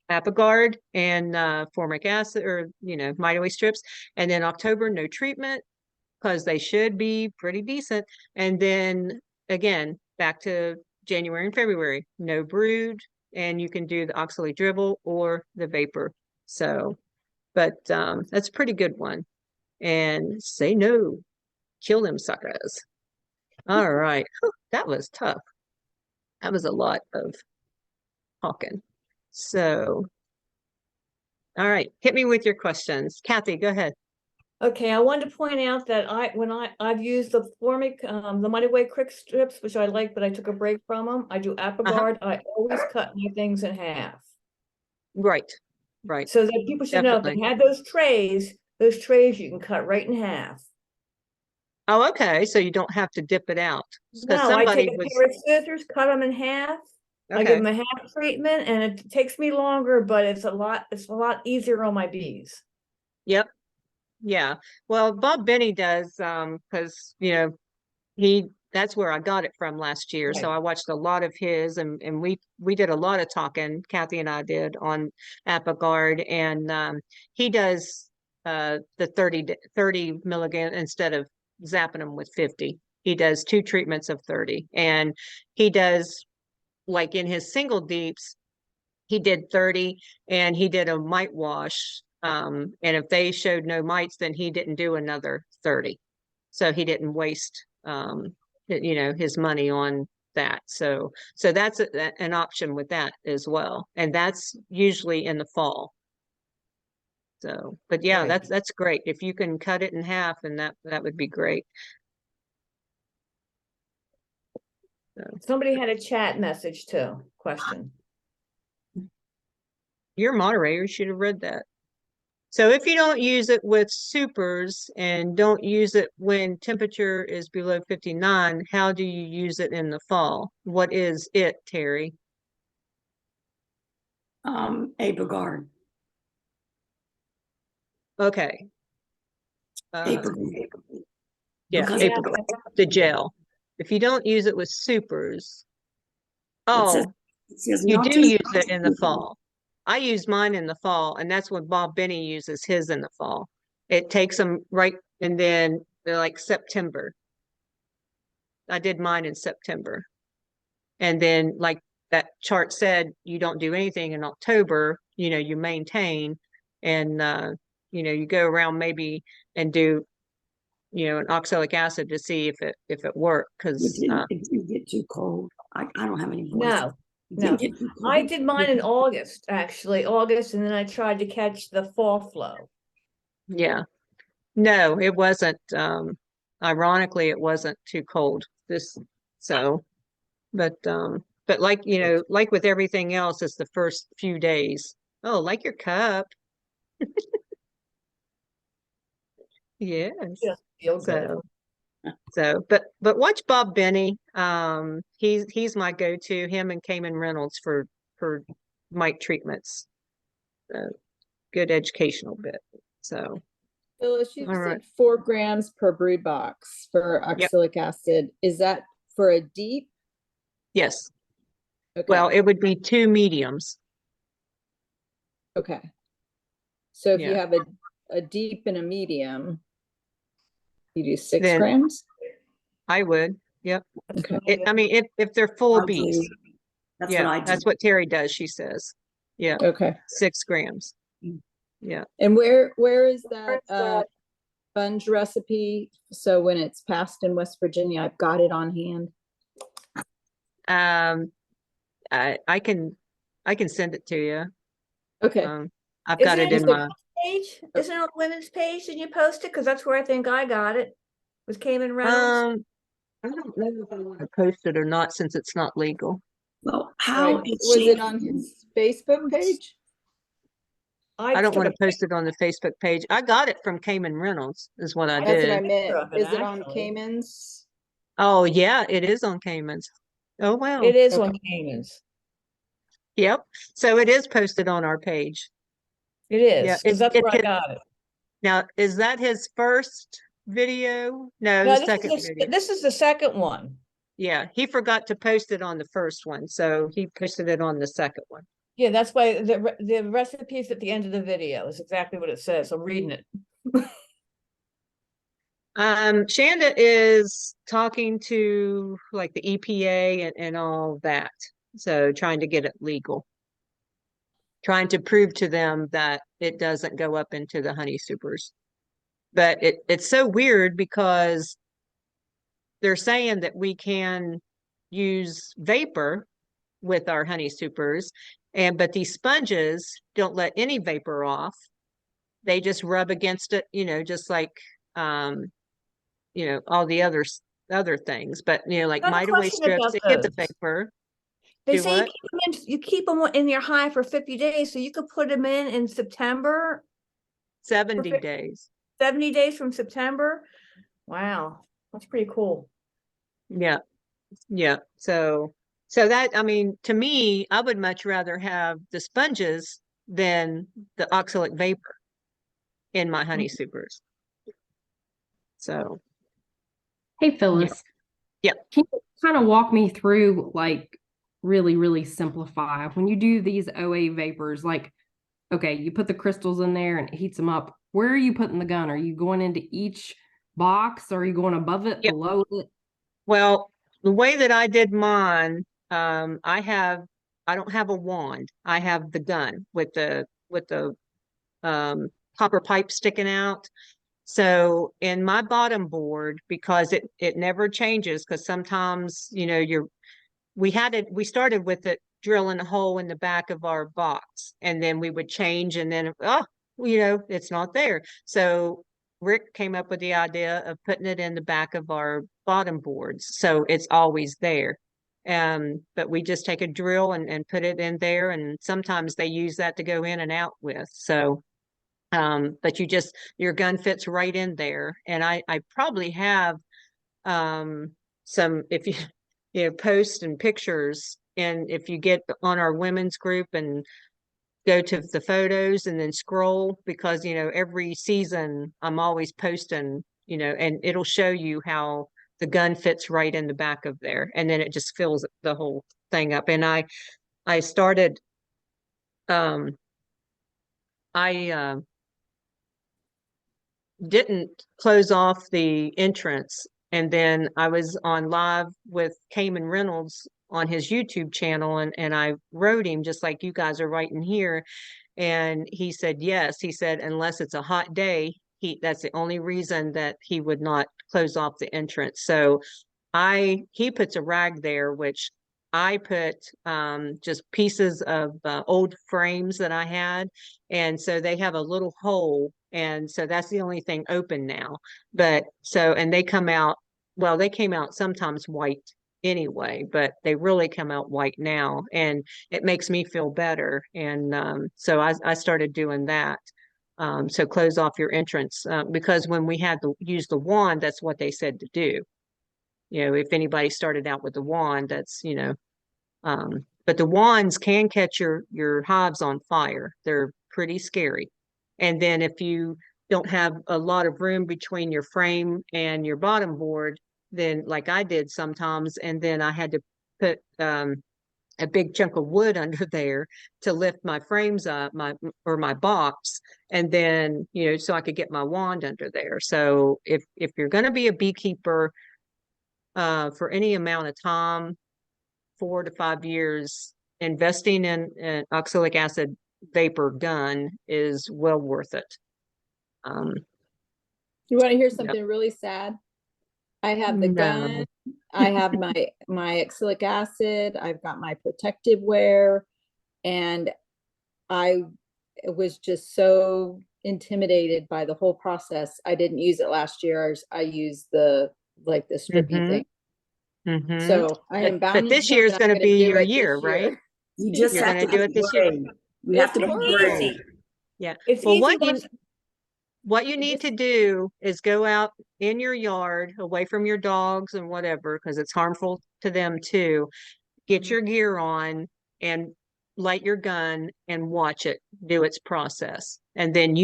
Apigard and formic acid, or Mite Away strips. And then October, no treatment because they should be pretty decent. And then again, back to January and February, no brood, and you can do the oxalate dribble or the vapor. So, but that's a pretty good one. And say no, kill them suckers. All right. Whew, that was tough. That was a lot of talking. So, all right, hit me with your questions. Kathy, go ahead. Okay, I wanted to point out that I've used the formic, the Mighty Way quick strips, which I like, but I took a break from them. I do Apigard. I always cut my things in half. Right, right. So that people should know if they had those trays you can cut right in half. Oh, okay. So you don't have to dip it out. No, I take a pair of scissors, cut them in half. I give them a half treatment, and it takes me longer, but it's a lot easier on my bees. Yep. Yeah. Well, Bob Benny does, because that's where I got it from last year. Right. So I watched a lot of his, and we did a lot of talking, Kathy and I did, on Apigard, and he does the 30 milligram instead of zapping them with 50. He does 2 treatments of 30, and he does, like in his single deeps, he did 30, and he did a mite wash. And if they showed no mites, then he didn't do another 30. So he didn't waste, his money on that. So that's an option with that as well. And that's usually in the fall. So, but yeah, right. That's great. If you can cut it in half, and that would be great. So. Somebody had a chat message too. Question. Your moderator should have read that. So if you don't use it with supers and don't use it when temperature is below 59, how do you use it in the fall? What is it, Terry? Apigard. Okay. Apigard. Yeah, Apigard, the gel. If you don't use it with supers, you do use it in the fall. I use mine in the fall, and that's when Bob Benny uses his in the fall. It takes them right, and then they're like September. I did mine in September. And then, like that chart said, you don't do anything in October, you maintain, and you go around maybe and do an oxalic acid to see if it worked, because it didn't get too cold. I don't have any voice. No, I did mine in August, actually, and then I tried to catch the fall flow. Yeah. No, it wasn't. Ironically, it wasn't too cold. But like, like with everything else, it's the first few days. Oh, like your cup. Yes. Yeah, feel good. But watch Bob Benny. He's my go-to, him and Cayman Reynolds for mite treatments. Good educational bit. So Phyllis, you said 4 grams per brood box for oxalic acid. Is that for a deep? Yes. Okay. Well, it would be 2 mediums. Okay. So if you Yeah. have a deep and a medium, you do 6 Then- grams? I would. Yep. Okay. I mean, if they're full I of bees. do. That's Yeah, what I do. that's what Terry does, she says. Yeah, Okay. 6 grams. Mm. Yeah. And where is that sponge recipe? So when it's passed in West Virginia, I've got it on hand. I can send it to you. Okay. I've got Isn't it in it my, page? Isn't it on the women's page? Did you post it? Because that's where I think I got it. Was Cayman Reynolds. I don't know if I want to post it or not since it's not legal. Well, how Right. is Was she? it on his Facebook page? I don't took want a to post it on the Facebook page. I got it from Cayman Reynolds is what I That's what I did. meant. of it, Is it on actually. Cayman's? Oh, yeah, it is on Cayman's. Oh, wow. It is Okay. on Cayman's. Yep. So it is posted on our page. It is, Yeah, because that's it's where I his- got it. Now, is that his first video? No, No, second video. this is the second one. Yeah, he forgot to post it on the first one, so he posted it on the second one. Yeah, that's why the recipes at the end of the video is exactly what it says. I'm reading it. Shanda is talking to like the EPA and all that. So trying to get it legal. Trying to prove to them that it doesn't go up into the honey supers. But it's so weird because they're saying that we can use vapor with our honey supers, but these sponges don't let any vapor off. They just rub against it, just like all the other things. But like I have a Mite Away question strips, about it gives the those. vapor. They Do say what? you keep them in your hive for 50 days, so you could put them in September, 70 days. 70 days from September. Wow, that's pretty cool. Yeah. Yeah. So that, I mean, to me, I would much rather have the sponges than the oxalic vapor in my honey supers. So, Hey, Phyllis. Yeah. Can you kind of walk me through, like, really simplify when you do these OA vapors? Like, okay, you put the crystals in there and it heats them up. Where are you putting the gun? Are you going into each box? Or are you going above it, Yep. below it? well, the way that I did mine, I don't have a wand. I have the gun with the copper pipe sticking out. So in my bottom board, because it never changes, because sometimes, we started with it drilling a hole in the back of our box, and then we would change, and then it's not there. So Rick came up with the idea of putting it in the back of our bottom boards, so it's always there. But we just take a drill and put it in there, and sometimes they use that to go in and out with. So but your gun fits right in there. And I probably have some, if you post and pictures, and if you get on our women's group and go to the photos and then scroll, because every season I'm always posting, and it'll show you how the gun fits right in the back of there, and then it just fills the whole thing up. And I started I didn't close off the entrance. And then I was on live with Cayman Reynolds on his YouTube channel, and I wrote him just like you guys are writing here. And he said, yes, he said, unless it's a hot day, that's the only reason that he would not close off the entrance. So he puts a rag there, which I put just pieces of old frames that I had. And so they have a little hole. And so that's the only thing open now. And they come out, well, they came out sometimes white anyway, but they really come out white now. And it makes me feel better. And so I started doing that. So close off your entrance, because when we had to use the wand, that's what they said to do. If anybody started out with the wand, that's, but the wands can catch your hives on fire. They're pretty scary. And then if you don't have a lot of room between your frame and your bottom board, then like I did sometimes, and then I had to put a big chunk of wood under there to lift my frames up, or my box, and then, so I could get my wand under there. So if you're going to be a beekeeper for any amount of time, 4 to 5 years, investing in an oxalic acid vapor gun is well worth it. You want to hear Yep. something really sad? I have the No. gun. I have my oxalic acid. I've got my protective wear, and I was just so intimidated by the whole process. I didn't use it last year. I used the strippy Mhm. thing. Mhm. So I am But bound. and this year is determined I'm going to be do your it this year, right? You just You're have going to to do it be this year. brave. You have to be It's brave. Yeah. It's Well, easy what you it need just- to do is go out in your yard, away from your dogs and whatever, because it's harmful to them too. Get your gear on and light your gun and watch it do its process. And then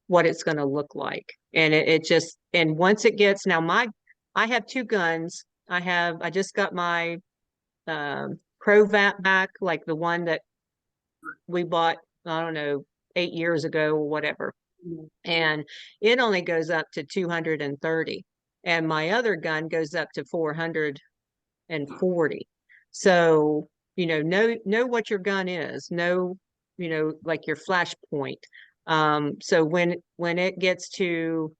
what it's going to look like. And and once it gets, I have 2 guns. I just got my Crovat back, like the one that we bought, I don't know, 8 years ago or whatever. And it only goes up to 230. And my other gun goes up to 440. So, know what your gun is. Know, like your flash point. So when it gets to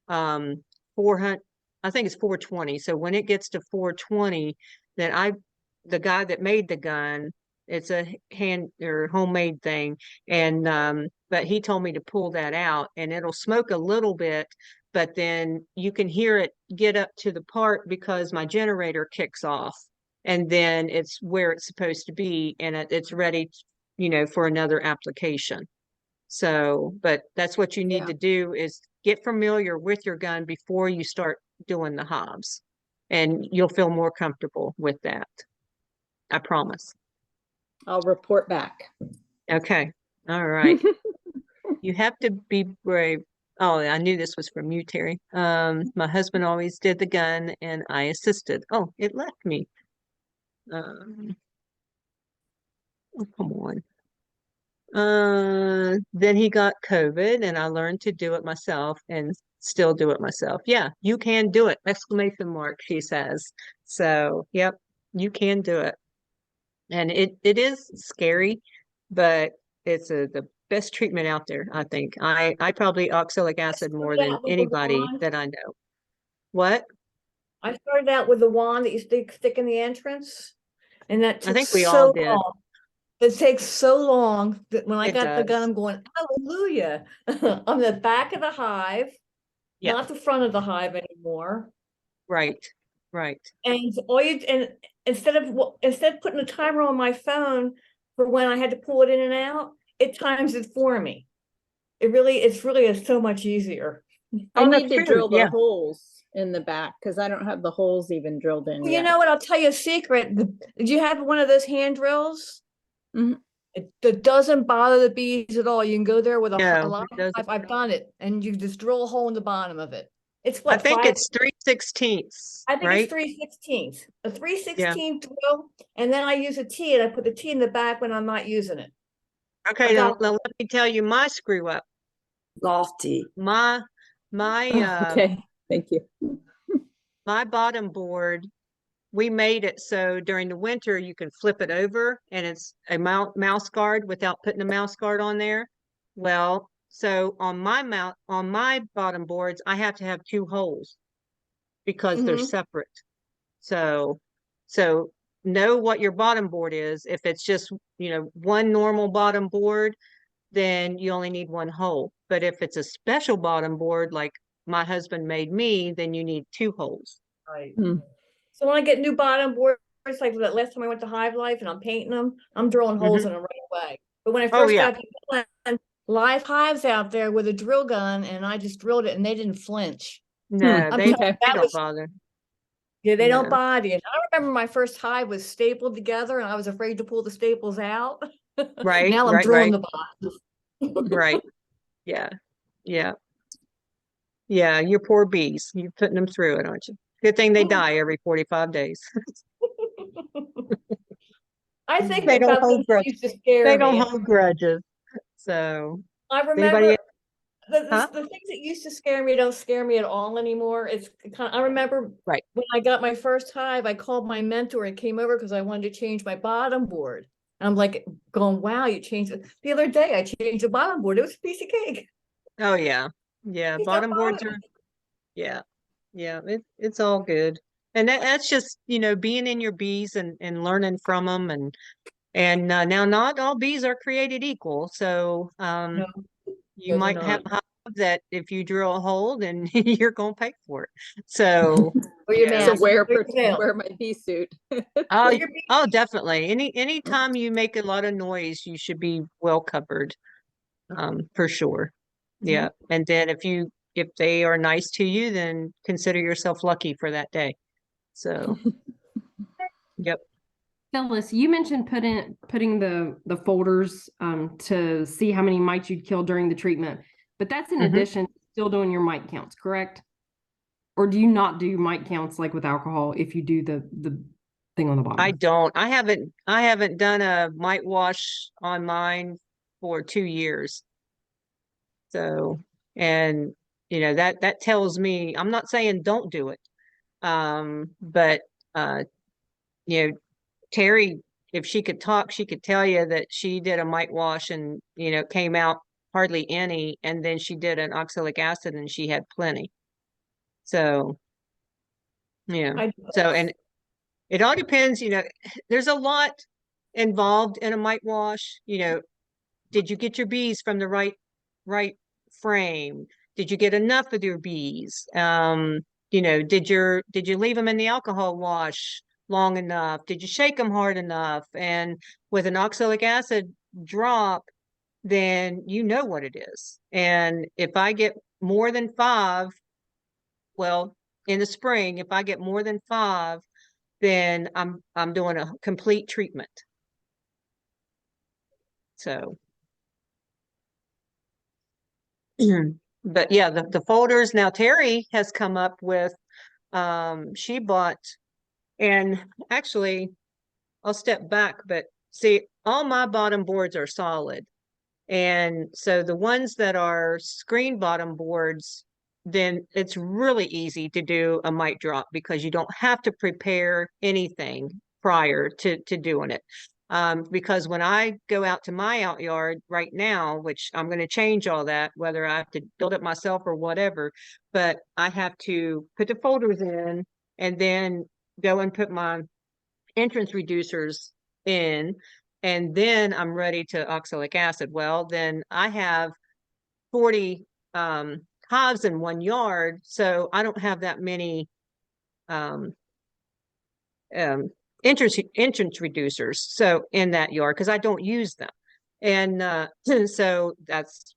400, I think it's 420. So when it gets to 420, then the guy that made the gun, it's a hand or homemade thing. And, but he told me to pull that out, and it'll smoke a little bit, but then you can hear it get up to the part because my generator kicks off, and then it's where it's supposed to be, and it's ready, for another application. So, but that's what you need Yeah. to do, is get familiar with your gun before you start doing the hobs, and you'll feel more comfortable with that. I promise. I'll report back. Okay. All right. You have to be brave. Oh, I knew this was from you, Terry. My husband always did the gun and I assisted. Oh, it left me. Oh, come on. Then he got COVID and I learned to do it myself and still do it myself. Yeah, you can do it. Exclamation mark, she says. So, yep, you can do it. And it is scary, but it's the best treatment out there, I think. I probably oxalic acid more started than out with the anybody wand. that I know. What? I started out with the wand that you stick in the entrance, and that I took think we all so did. long. It takes so long that when I It got the gun, does. I'm going, hallelujah, on the back of the hive, Yeah, not the front of the hive anymore. right, right. And instead of putting a timer on my phone for when I had to pull it in and out, it times it for me. It's really so much easier. I Oh, need that's to true. drill the Yeah. holes in the back because I don't have the holes even drilled in Well, yet. you know what? I'll tell you a secret. Did you have one of those hand drills? Mhm. It doesn't bother the bees at all. You can go there with a No, lot it doesn't. I've done it, and you just drill a hole in the bottom of it. It's I what, think 5? it's 3/16, I think right? it's 3/16. A Yeah. 3/16 drill, and then I use a T, and I put the T in the back when I'm not using it. Okay, I got now let me tell you my screw up. Golf tee. My Oh, okay, thank you. my bottom board, we made it so during the winter you can flip it over and it's a mouse guard without putting a mouse guard on there. Well, so on my bottom boards, I have to have 2 holes because they're Mhm. separate. So know what your bottom board is. If it's just, one normal bottom board, then you only need 1 hole. But if it's a special bottom board, like my husband made me, then you need 2 holes. Right. Hmm. So when I get new bottom boards, like that last time I went to Hive Life and I'm painting them, I'm drilling holes in them right away. But when I Oh, first yeah. got the live hives out there with a drill gun, and I just drilled it, and they didn't flinch. No, I'm they telling you, they that don't was bother. yeah, they don't No. bother you. I remember my first hive was stapled together, and I was afraid to pull the staples out. Right, Now I'm right, drilling right, the bottom. right. Yeah, yeah, yeah. Your poor bees. You're putting them through it, aren't you? Good thing they die every 45 days. I think They don't about hold things that grudges. used to scare They don't me. hold grudges. So, I anybody, remember huh? the things that used to scare me don't scare me at all anymore. It's kind of, I remember Right. when I got my first hive, I called my mentor and came over because I wanted to change my bottom board. And I'm like going, wow, you changed it. The other day I changed the bottom board. It was a piece of cake. Oh yeah. Yeah. It's not Bottom boards bothering are, me. yeah. Yeah. It's all good. And that's just, being in your bees and learning from them. And now not all bees are created equal. So, No, you those are might have not. hives that if you drill a hole, then you're going to pay for it. So, Wear your yeah. So mask. wear, Wear your tail. wear my bee suit. Oh, Wear your bee. oh, definitely. Anytime you make a lot of noise, you should be well covered, for sure. Yeah. And then if they are nice to you, then consider yourself lucky for that day. So, yep. Phyllis, you mentioned putting the folders to see how many mites you'd kill during the treatment, but that's in Mhm. addition to still doing your mite counts, correct? Or do you not do mite counts like with alcohol if you do the thing on the I bottom? don't. I haven't done a mite wash on mine for 2 years. So, and that tells me, I'm not saying don't do it. But uh, you know, Terry, if she could talk, she could tell you that she did a mite wash and it came out hardly any, and then she did an oxalic acid and she had plenty. So, yeah. I do So, both. and it all depends, there's a lot involved in a mite wash. Did you get your bees from the right frame? Did you get enough of your bees? Did you leave them in the alcohol wash long enough? Did you shake them hard enough? And with an oxalic acid drop, then you know what it is. And if I get more than five, well, in the spring, if I get more than five, then I'm doing a complete treatment. So but yeah, the folders now Terry has come up with, she bought, and actually I'll step back, but see, all my bottom boards are solid. And so the ones that are screen bottom boards, then it's really easy to do a mite drop because you don't have to prepare anything prior to doing it. Because when I go out to my out yard right now, which I'm going to change all that, whether I have to build it myself or whatever, but I have to put the folders in and then go and put my entrance reducers in, and then I'm ready to oxalic acid. Well, then I have 40 hives in 1 yard, so I don't have that many um, um, entrance reducers so in that yard because I don't use them. And so that's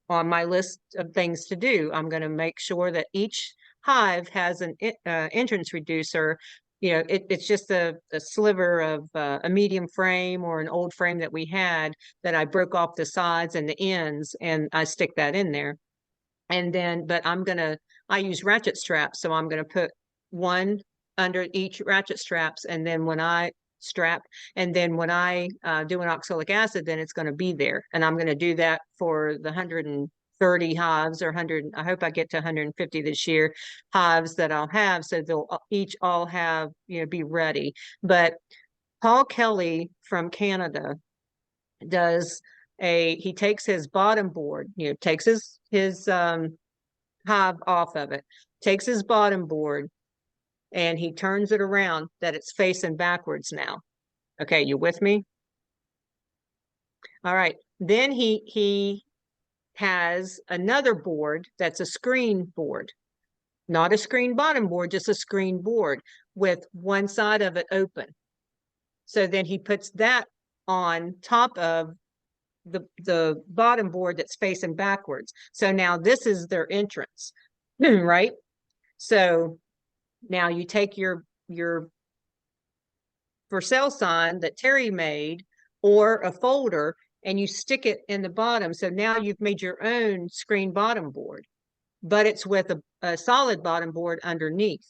on my list of things to do. I'm going to make sure that each hive has an entrance reducer. It's just a sliver of a medium frame or an old frame that we had that I broke off the sides and the ends, and I stick that in there. And then, but I use ratchet straps, so I'm gonna put one under each ratchet straps, and then when I strap, and then when I do an oxalic acid, then it's gonna be there. And I'm gonna do that for the 130 hives or 100, I hope I get to 150 this year, hives that I'll have, so they'll each all have, be ready. But Paul Kelly from Canada does he takes his bottom board, takes his hive off of it, takes his bottom board, and he turns it around that it's facing backwards now. Okay, you with me? All right. Then he has another board that's a screen board, not a screen bottom board, just a screen board with one side of it open. So then he puts that on top of the bottom board that's facing backwards. So now this is their entrance, right? So now you take your for sale sign that Terry made or a folder and you stick it in the bottom. So now you've made your own screen bottom board, but it's with a solid bottom board underneath.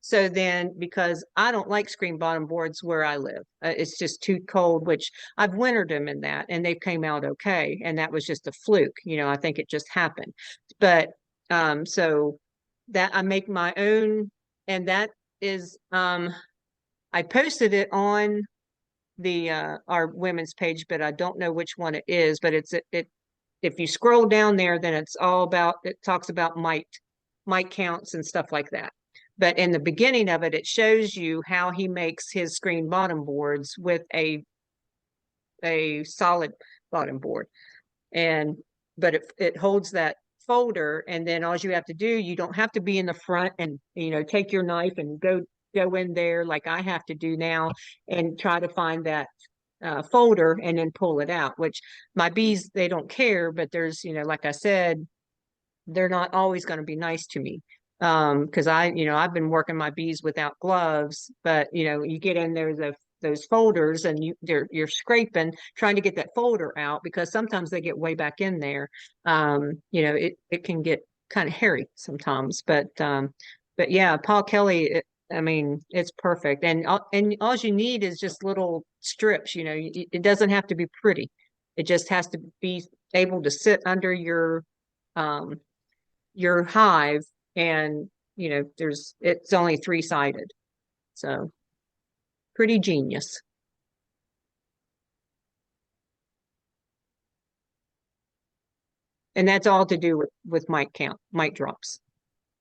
So then, because I don't like screen bottom boards where I live, it's just too cold, which I've wintered them in that and they came out okay. And that was just a fluke, I think it just happened. But so that I make my own, and that is I posted it on the our women's page, but I don't know which one it is, but it if you scroll down there, then it talks about mite counts and stuff like that. But in the beginning of it, it shows you how he makes his screen bottom boards with a solid bottom board. But it holds that folder, and then all you have to do, you don't have to be in the front and take your knife and go in there like I have to do now and try to find that folder and then pull it out, which my bees, they don't care, but there's, like I said, they're not always going to be nice to me. Because I've been working my bees without gloves, but you get in there, those folders, and you're scraping, trying to get that folder out, because sometimes they get way back in there. It can get kind of hairy sometimes, but yeah, Paul Kelly, I mean, it's perfect. And all you need is just little strips, it doesn't have to be pretty. It just has to be able to sit under your hive, and it's only 3-sided. So pretty genius. And that's all to do with mite drops.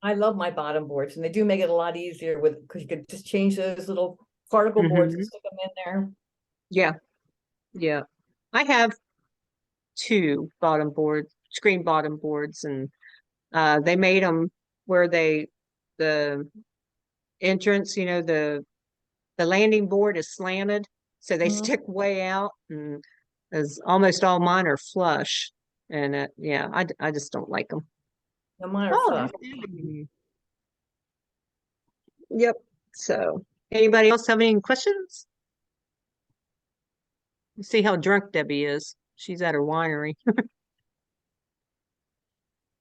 I love my bottom boards, and they do make it a lot easier because you could just change those little particle boards and stick them in there. Yeah. Yeah. I have 2 screen bottom boards, and they made them where the entrance, the landing board is slanted, so they stick way out, and as almost all mine are flush. And yeah, I just don't like them. No, mine are flush. Yep. So anybody else have any questions? See how drunk Debbie is. She's at her winery.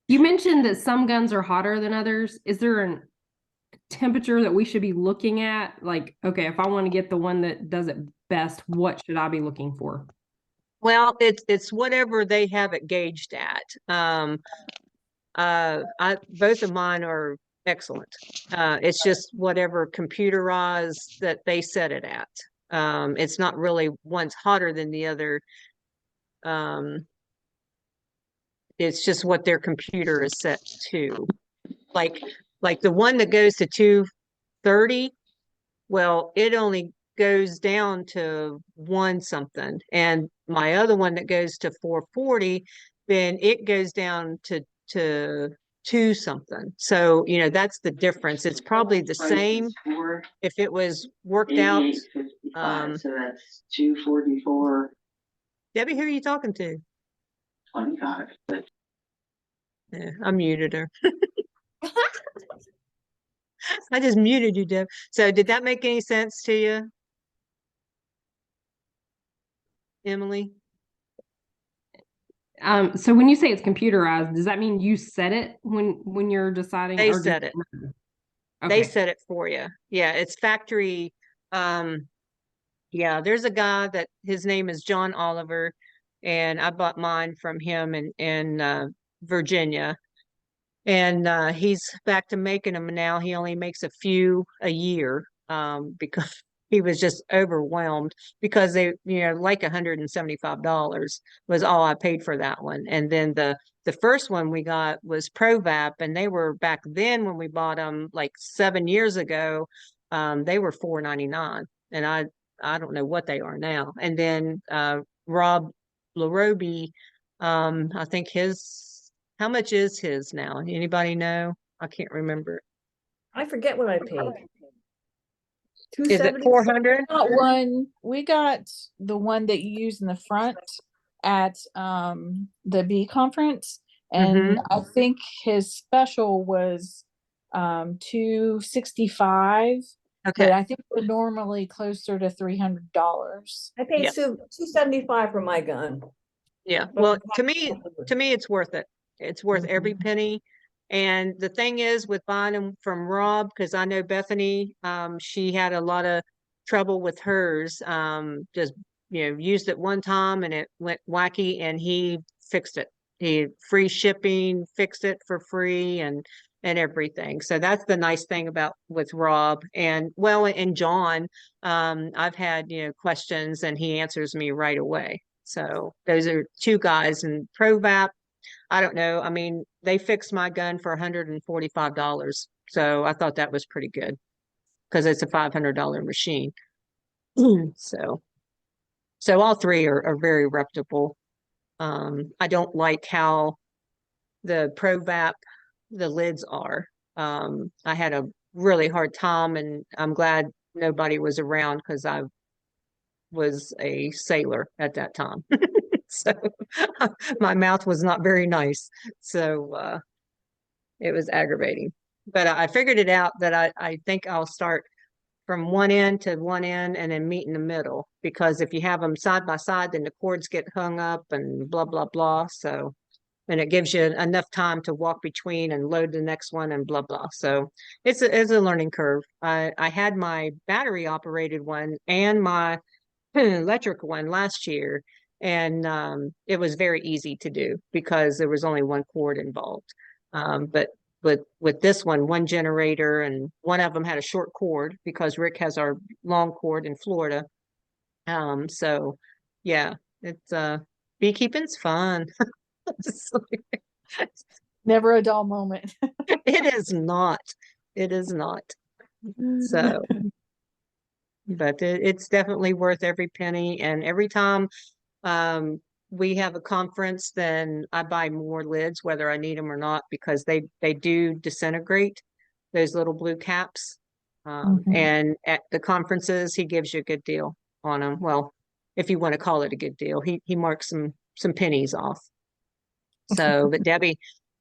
You mentioned that some guns are hotter than others. Is there a temperature that we should be looking at? Like, okay, if I want to get the one that does it best, what should I be looking for? Well, it's whatever they have it gauged at. Both of mine are excellent. It's just whatever computerized that they set it at. It's not really one's hotter than the other. It's just what their computer is set to. Like the one that goes to 230, well, it only goes down to 1 something. And my other one that goes to 440, then it goes down to 2 something. So, that's the difference. It's probably the same if it was worked out. So that's 244. Debbie, who are you talking to? 25. Yeah, I muted her. I just muted you, Deb. So did that make any sense to you, Emily? So when you say it's computerized, does that mean you set it when you're deciding? They set it. Okay. They set it for you. Yeah, it's factory. Yeah, there's a guy that his name is John Oliver, and I bought mine from him in Virginia. And he's back to making them now. He only makes a few a year because he was just overwhelmed, because they, like $175 was all I paid for that one. And then the first one we got was ProVap, and they were, back then when we bought them like 7 years ago, they were $4.99, and I don't know what they are now. And then Rob LaRoby, I think how much is his now? Anybody know? I can't remember. I forget what I paid. Is it 400? We got the one that you use in the front at the bee conference, and I think his special was 265. Okay. But I think we're normally closer to $300. I paid Yeah. $275 for my gun. Yeah. But Well, to me, it's worth it. It's worth every penny. And the thing is with buying them from Rob, because I know Bethany, she had a lot of trouble with hers. Just, used it one time and it went wacky and he fixed it. He free shipping, fixed it for free and everything. So that's the nice thing about with Rob and John. I've had, questions and he answers me right away. So those are two guys. And ProVap, I don't know. I mean, they fixed my gun for $145. So I thought that was pretty good because it's a $500 machine. So, so all three are very reputable. I don't like how the ProVap, the lids are. I had a really hard time and I'm glad nobody was around because I was a sailor at that time. So my mouth was not very nice. So it was aggravating. But I figured it out that I think I'll start from one end to one end and then meet in the middle. Because if you have them side by side, then the cords get hung up and blah, blah, blah. So, and it gives you enough time to walk between and load the next one and blah, blah. So it's a learning curve. I had my battery operated one and my electric one last year. And it was very easy to do because there was only one cord involved. But with this one generator and one of them had a short cord because Rick has our long cord in Florida. So yeah, it's beekeeping's fun. Never a dull moment. It is not. It is not. So, but it's definitely worth every penny. And every time we have a conference, then I buy more lids, whether I need them or not, because they do disintegrate, those little blue caps. And at the conferences, he gives you a good deal on them. Well, if you want to call it a good deal, he marks some pennies off. So, but Debbie,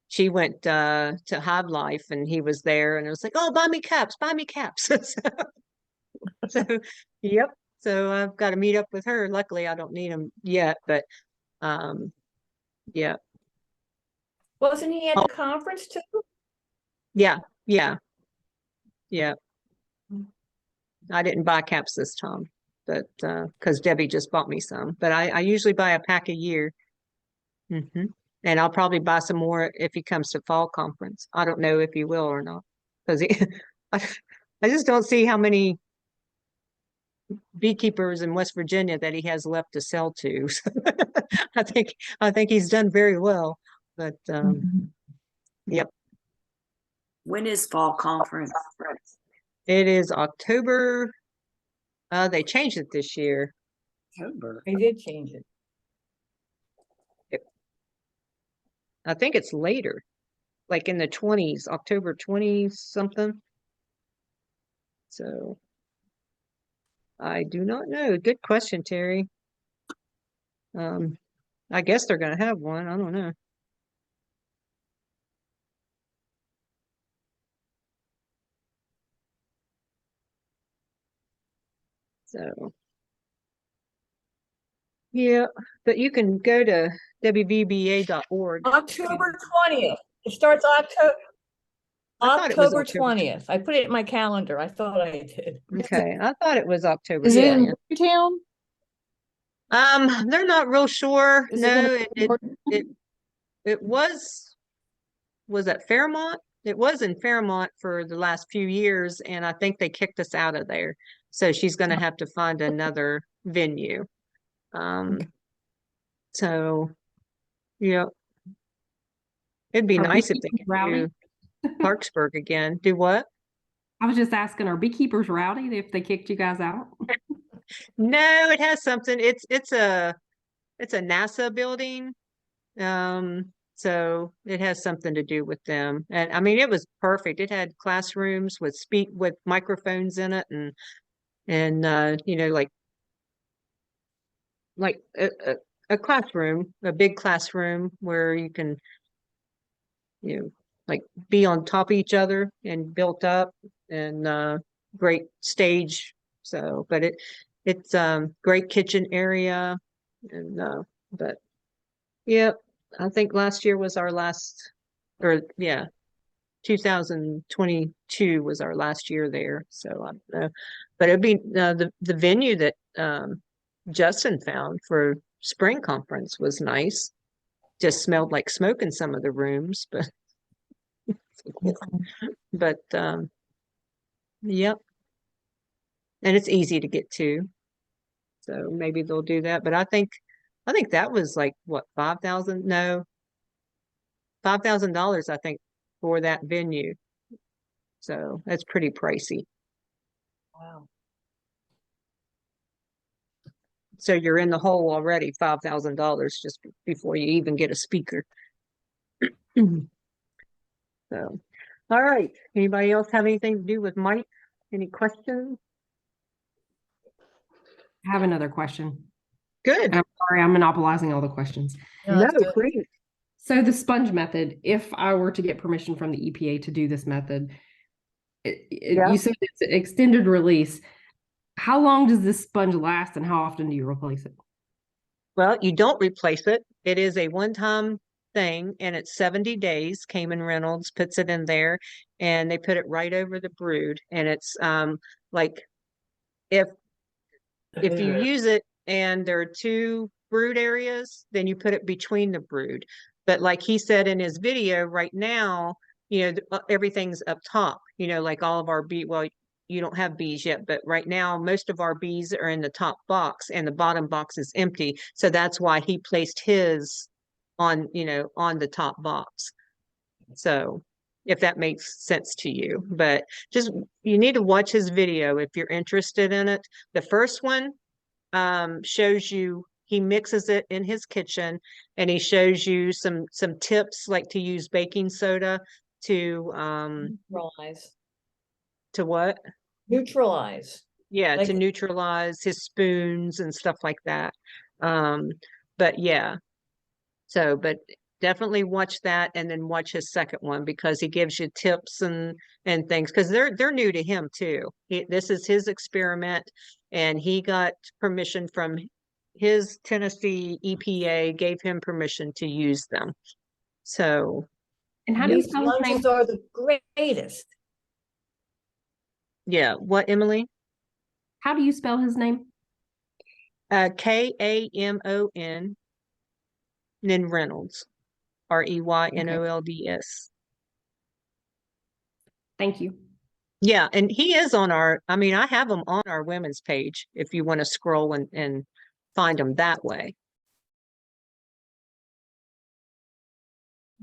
she went to Hive Life and he was there and it was like, oh, buy me caps, buy me caps. So, yep. So I've got to meet up with her. Luckily, I don't need them yet, but yeah. Wasn't he at the conference too? Yeah, yeah, yeah. I didn't buy caps this time, but because Debbie just bought me some. But I usually buy a pack a year. And I'll probably buy some more if he comes to fall conference. I don't know if he will or not, because I just don't see how many beekeepers in West Virginia that he has left to sell to. So I think he's done very well. But yep. When is fall conference? It is October. They changed it this year. October. They did change it. I think it's later, like in the 20s, October 20 something. So I do not know. Good question, Terry. I guess they're gonna have one. I don't know. So yeah, but you can go to wvba.org. October 20th. It starts October 20th. I put it in my calendar. I thought I did. Okay, I thought it was October. Is it Yeah, in Newtown? they're not real sure. Is No, it it was at Fairmont. It was in Fairmont for the last few years, and I think they kicked us out of there. So she's going to have to find another venue. So yeah, it'd be Are nice if they beekeepers could rowdy? do Parksburg again. Do what? I was just asking, are beekeepers rowdy if they kicked you guys out? No, it has something. It's a NASA building. So it has something to do with them. And I mean, it was perfect. It had classrooms with microphones in it and like a classroom, a big classroom where you can, like be on top of each other and built up and great stage. So, but it's great kitchen area and but yeah, I think last year was our last, or yeah, 2022 was our last year there. So I don't know, but it'd be the venue that Justin found for spring conference was nice. Just smelled like smoke in some of the rooms, but but yep. And it's easy to get to. So maybe they'll do that. But I think that was like what, 5,000? No, $5,000 I think for that venue. So that's pretty pricey. Wow. So you're in the hole already, $5,000 just before you even get a speaker. So, all right. Anybody else have anything to do with Mike? Any questions? I have another question. Good. And I'm sorry, I'm monopolizing all the questions. No, No, that's good. please. So the sponge method, if I were to get permission from the EPA to do this method, Yeah. you said it's extended release. How long does this sponge last and how often do you replace it? Well, you don't replace it. It is a one-time thing and it's 70 days. Cayman Reynolds puts it in there and they put it right over the brood. And it's like if you use it and there are two brood areas, then you put it between the brood. But like he said in his video right now, everything's up top, like all of our bee, well, you don't have bees yet, but right now most of our bees are in the top box and the bottom box is empty. So that's why he placed his on, on the top box. So if that makes sense to you, but just, you need to watch his video if you're interested in it. The first one shows you, he mixes it in his kitchen and he shows you some tips like to use baking soda to Neutralize. what? Neutralize. Yeah, Like- to neutralize his spoons and stuff like that. But yeah, so, but definitely watch that and then watch his second one because he gives you tips and things because they're new to him too. This is his experiment and he got permission from his Tennessee EPA, gave him permission to use them. So And how do you These spell his name? sponges are the greatest. yeah, what, Emily? How do you spell his name? Kamon, and then Reynolds, Reynolds. Thank you. Yeah, and he is on our, I mean, I have him on our women's page if you want to scroll and find him that way.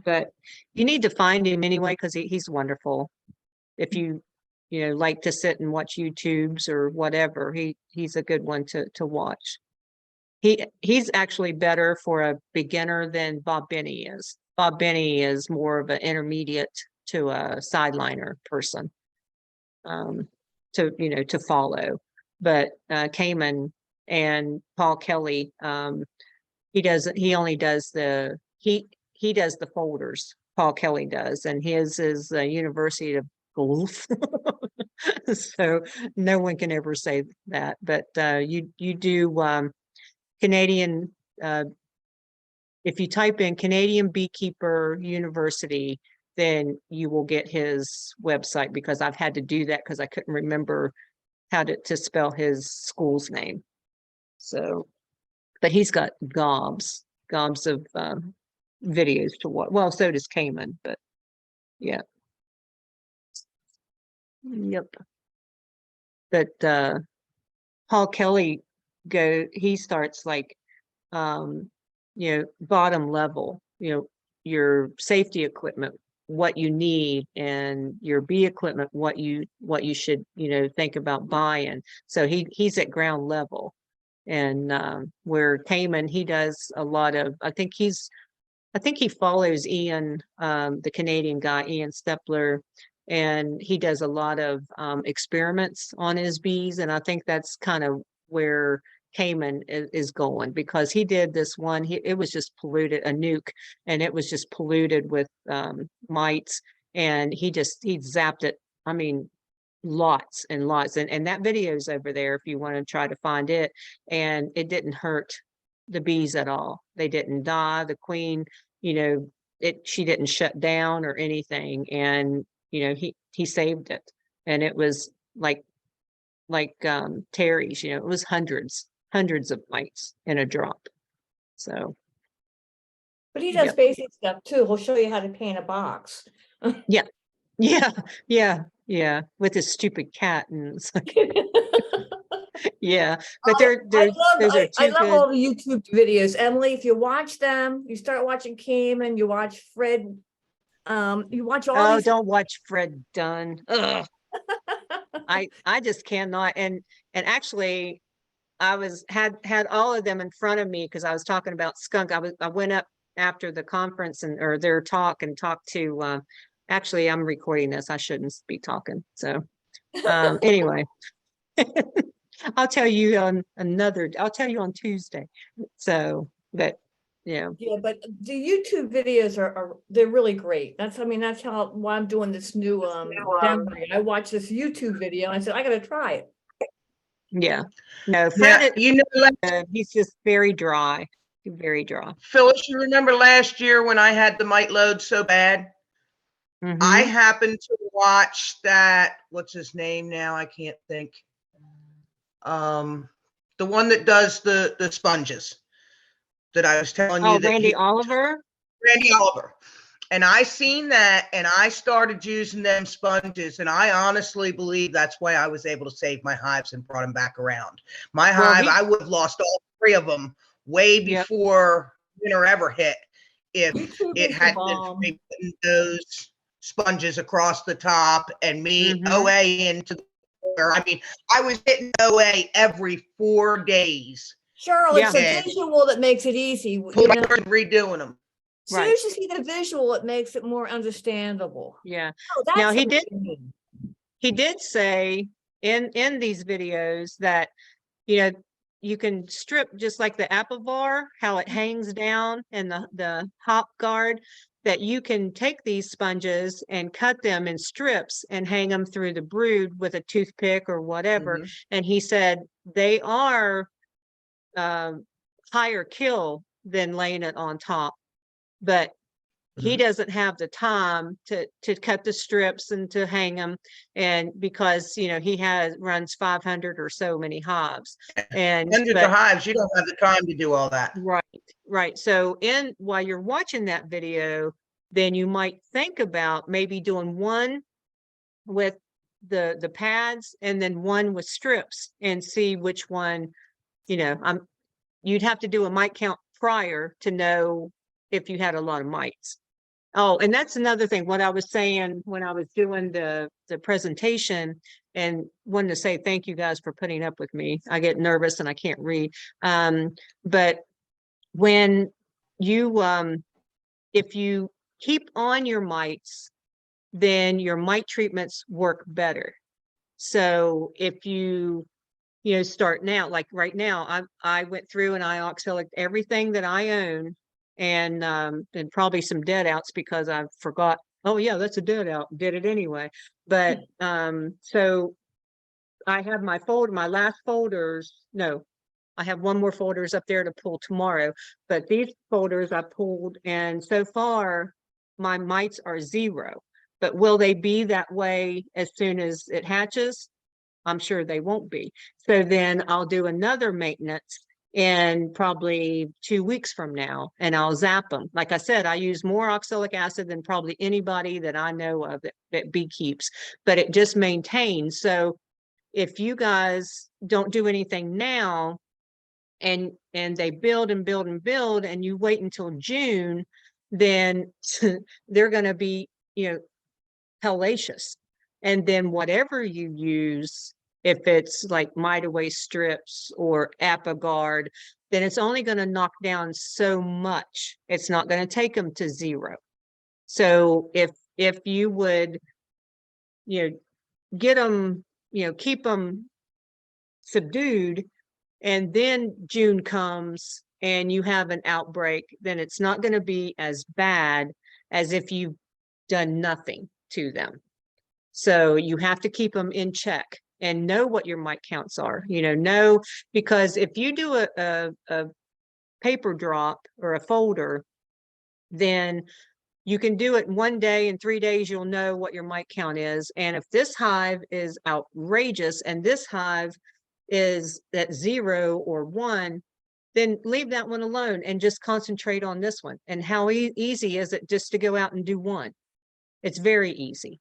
But you need to find him anyway because he's wonderful. If you like to sit and watch YouTubes or whatever, he's a good one to watch. He's actually better for a beginner than Bob Benny is. Bob Benny is more of an intermediate to a sideliner person. To follow, but Cayman and Paul Kelly, he only does the folders. Paul Kelly does, and his is the University of Golf. So no one can ever say that, but you do Canadian. If you type in Canadian Beekeeper University, then you will get his website because I've had to do that because I couldn't remember how to spell his school's name. So, but he's got gobs of videos to watch. Well, so does Cayman, but yeah. Yep. But Paul Kelly he starts like bottom level, your safety equipment, what you need, and your bee equipment, what you should, think about buying. So he's at ground level. And where Cayman, he does a lot of, I think he follows Ian, the Canadian guy, Ian Stepler, and he does a lot of experiments on his bees. And I think that's kind of where Cayman is going because he did this one, it was just polluted, a nuke, and it was just polluted with mites, and he zapped it. I mean, lots and lots, and that video's over there if you want to try to find it, and it didn't hurt the bees at all. They didn't die. The queen, she didn't shut down or anything. And, you know, he saved it. And it was like Terry's, you know, it was hundreds of mites in a drop. So, But he does Yep. basic stuff too. He'll show you how to paint a box. yeah, yeah, with his stupid cat. And it's like, yeah, but those are I two love good. all the YouTube videos, Emily. If you watch them, you start watching Kim and you watch Fred. You watch all Oh, these. don't watch Fred Dunn. Ugh. I just cannot. And actually, I had all of them in front of me because I was talking about skunk. I went up after the conference or their talk and talked to. Actually, I'm recording this. I shouldn't be talking. So anyway, I'll tell you on I'll tell you on Tuesday. So, but yeah. Yeah, but the YouTube videos are they're really great. I mean, that's why I'm doing this new memory. I watched this YouTube video and I said, I gotta try it. Yeah. No, Yeah, Fred, you know, he's just very dry. Very dry. Phyllis, you remember last year when I had the mite load so bad? I Mhm. happened to watch that, what's his name now? I can't think. The one that does the sponges that I was telling you Oh, that Randy Oliver. Randy Oliver. And I seen that and I started using them sponges. And I honestly believe that's why I was able to save my hives and brought them back around. My Well, hive, I would have lost all three of them way Yep. before winter ever hit if YouTube it is the hadn't been bomb. for me putting those sponges across the top and me Mhm. OA into the water. I mean, I was hitting OA every 4 days. Cheryl, Yeah. it's the visual that makes it easy. You Full know, and redoing them. as soon as you see the visual, it makes it more understandable. Yeah. Oh, that's Now what you mean. he did say in these videos that, you know, you can strip just like the apivar, how it hangs down in the hop guard, that you can take these sponges and cut them in strips and hang them through the brood with a toothpick or whatever. Mhm. And he said they are higher kill than laying it on top, but he doesn't have the time to cut the strips and to hang them, and because, you know, he runs 500 or so many hives, and Hundreds of hives, you don't have the time to do all that. right. So while you're watching that video, then you might think about maybe doing one with the pads and then one with strips and see which one, you know, you'd have to do a mite count prior to know if you had a lot of mites. Oh, and that's another thing, what I was saying when I was doing the presentation, and wanted to say thank you guys for putting up with me. I get nervous and I can't read. But when you, if you keep on your mites, then your mite treatments work better. So if you know, start now, like right now, I went through and I oxalic everything that I own, and probably some dead outs because I forgot. Oh yeah, that's a dead out. Did it anyway. But so I have my last folders. No, I have one more folders up there to pull tomorrow. But these folders I pulled, and so far my mites are 0. But will they be that way as soon as it hatches? I'm sure they won't be. So then I'll do another maintenance in probably 2 weeks from now, and I'll zap them. Like I said, I use more oxalic acid than probably anybody that I know of that beekeeps, but it just maintains. So if you guys don't do anything now, and they build and build and build, and you wait until June, then they're going to be, you know, hellacious. And then whatever you use, if it's like Mite Away strips or Apiguard, then it's only going to knock down so much. It's not going to take them to 0. So if you would, you know, get them, you know, keep them subdued, and then June comes and you have an outbreak, then it's not going to be as bad as if you've done nothing to them. So you have to keep them in check and know what your mite counts are, you know, because if you do a paper drop or a folder, then you can do it in 1 day. In 3 days, you'll know what your mite count is. And if this hive is outrageous and this hive is at 0 or 1, then leave that one alone and just concentrate on this one. And how easy is it just to go out and do one? It's very easy.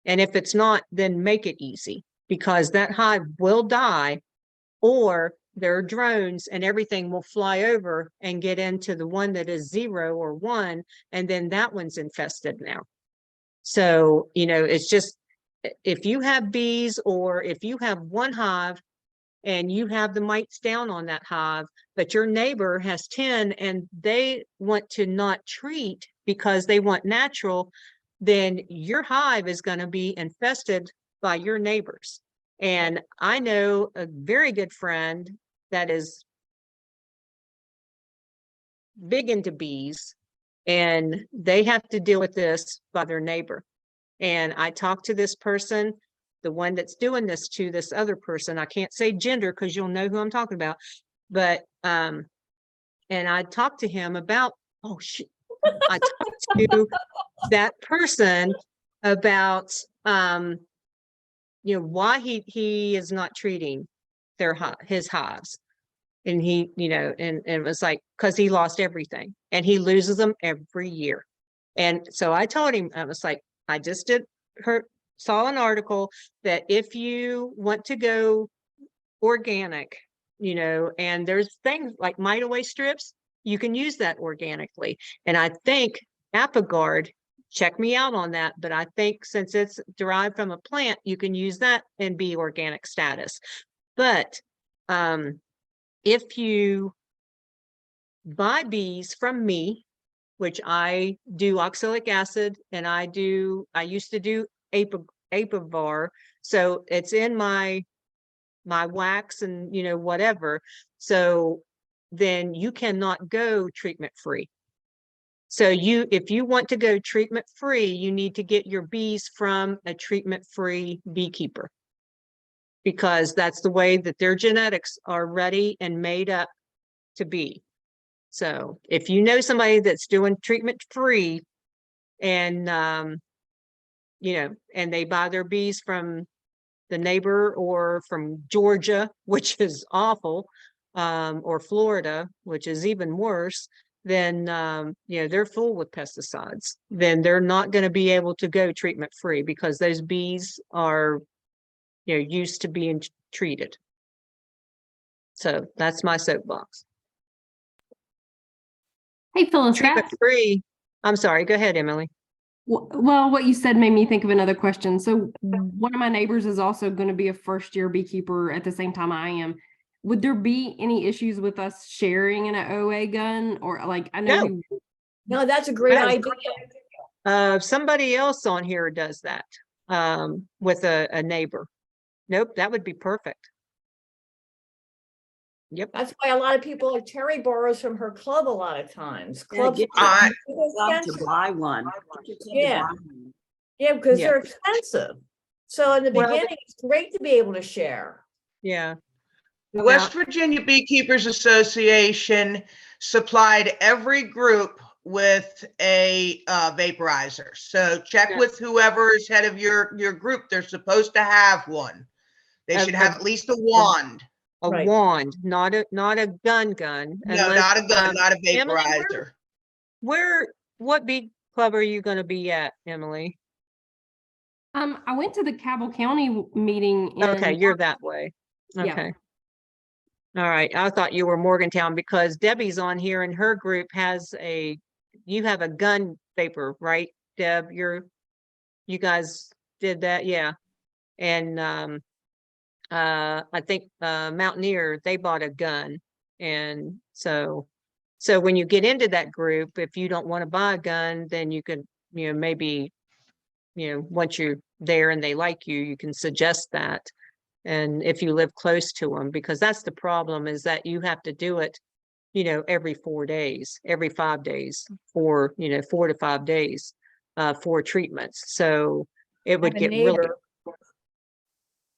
And if it's not, then make it easy, because that hive will die, or there are drones and everything will fly over and get into the one that is 0 or 1, and then that one's infested now. So, you know, it's just, if you have bees, or if you have one hive and you have the mites down on that hive, but your neighbor has 10 and they want to not treat because they want natural, then your hive is going to be infested by your neighbors. And I know a very good friend that is big into bees, and they have to deal with this by their neighbor. And I talked to this person, the one that's doing this to this other person. I can't say gender because you'll know who I'm talking about. But and I talked to him about, I talked to that person about you know, why he is not treating his hives. And he, you know, and it was like, because he lost everything and he loses them every year. And so I told him, I was like, I just saw an article that if you want to go organic, you know, and there's things like Mite Away strips, you can use that organically. And I think Apogard, check me out on that, but I think since it's derived from a plant, you can use that and be organic status. But if you buy bees from me, which I do oxalic acid, and I used to do Apivar, so it's in my wax and, you know, whatever. So then you cannot go treatment free. So if you want to go treatment free, you need to get your bees from a treatment free beekeeper, because that's the way that their genetics are ready and made up to be. So if you know somebody that's doing treatment free, and you know, and they buy their bees from the neighbor or from Georgia, which is awful, or Florida, which is even worse, then you know, they're full with pesticides. Then they're not going to be able to go treatment free, because those bees are, you know, used to being treated. So that's my soapbox. Hey, Phyllis, Treatment free. I'm sorry. Go ahead, Emily. well, what you said made me think of another question. So one of my neighbors is also going to be a first-year beekeeper at the same time I am. Would there be any issues with us sharing an OA gun? Or like, I know No. No, that's a great idea. Somebody else on here does that with a neighbor. Nope, that would be perfect. Yep. That's why a lot of people, like Terry, borrows from her club a lot of times. Yeah, Clubs get are your club to expensive. buy one. Get your club to Yeah. buy one. Yeah, because Yeah. they're expensive. So in the Well, beginning, it's great to be able to share. Yeah. The West Virginia Beekeepers Association supplied every group with a vaporizer. So check with whoever is head of your group. They're supposed to have one. They should have at least a wand. A Right. wand, not a gun. No, not a gun, not a Emily, vaporizer. What bee club are you going to be at, Emily? I went to the Cabell County meeting. Okay, you're that way. Yeah. Okay. All right. I thought you were Morgantown, because Debbie's on here and her group has you have a gun vapor, right, Deb? You guys did that, yeah. And I think Mountaineer, they bought a gun. And so when you get into that group, if you don't want to buy a gun, then you could, you know, maybe, you know, once you're there and they like you, you can suggest that. And if you live close to them, because that's the problem, is that you have to do it, you know, every 4 days, every 5 days, for, you know, 4 to 5 days for treatments. So it would get really,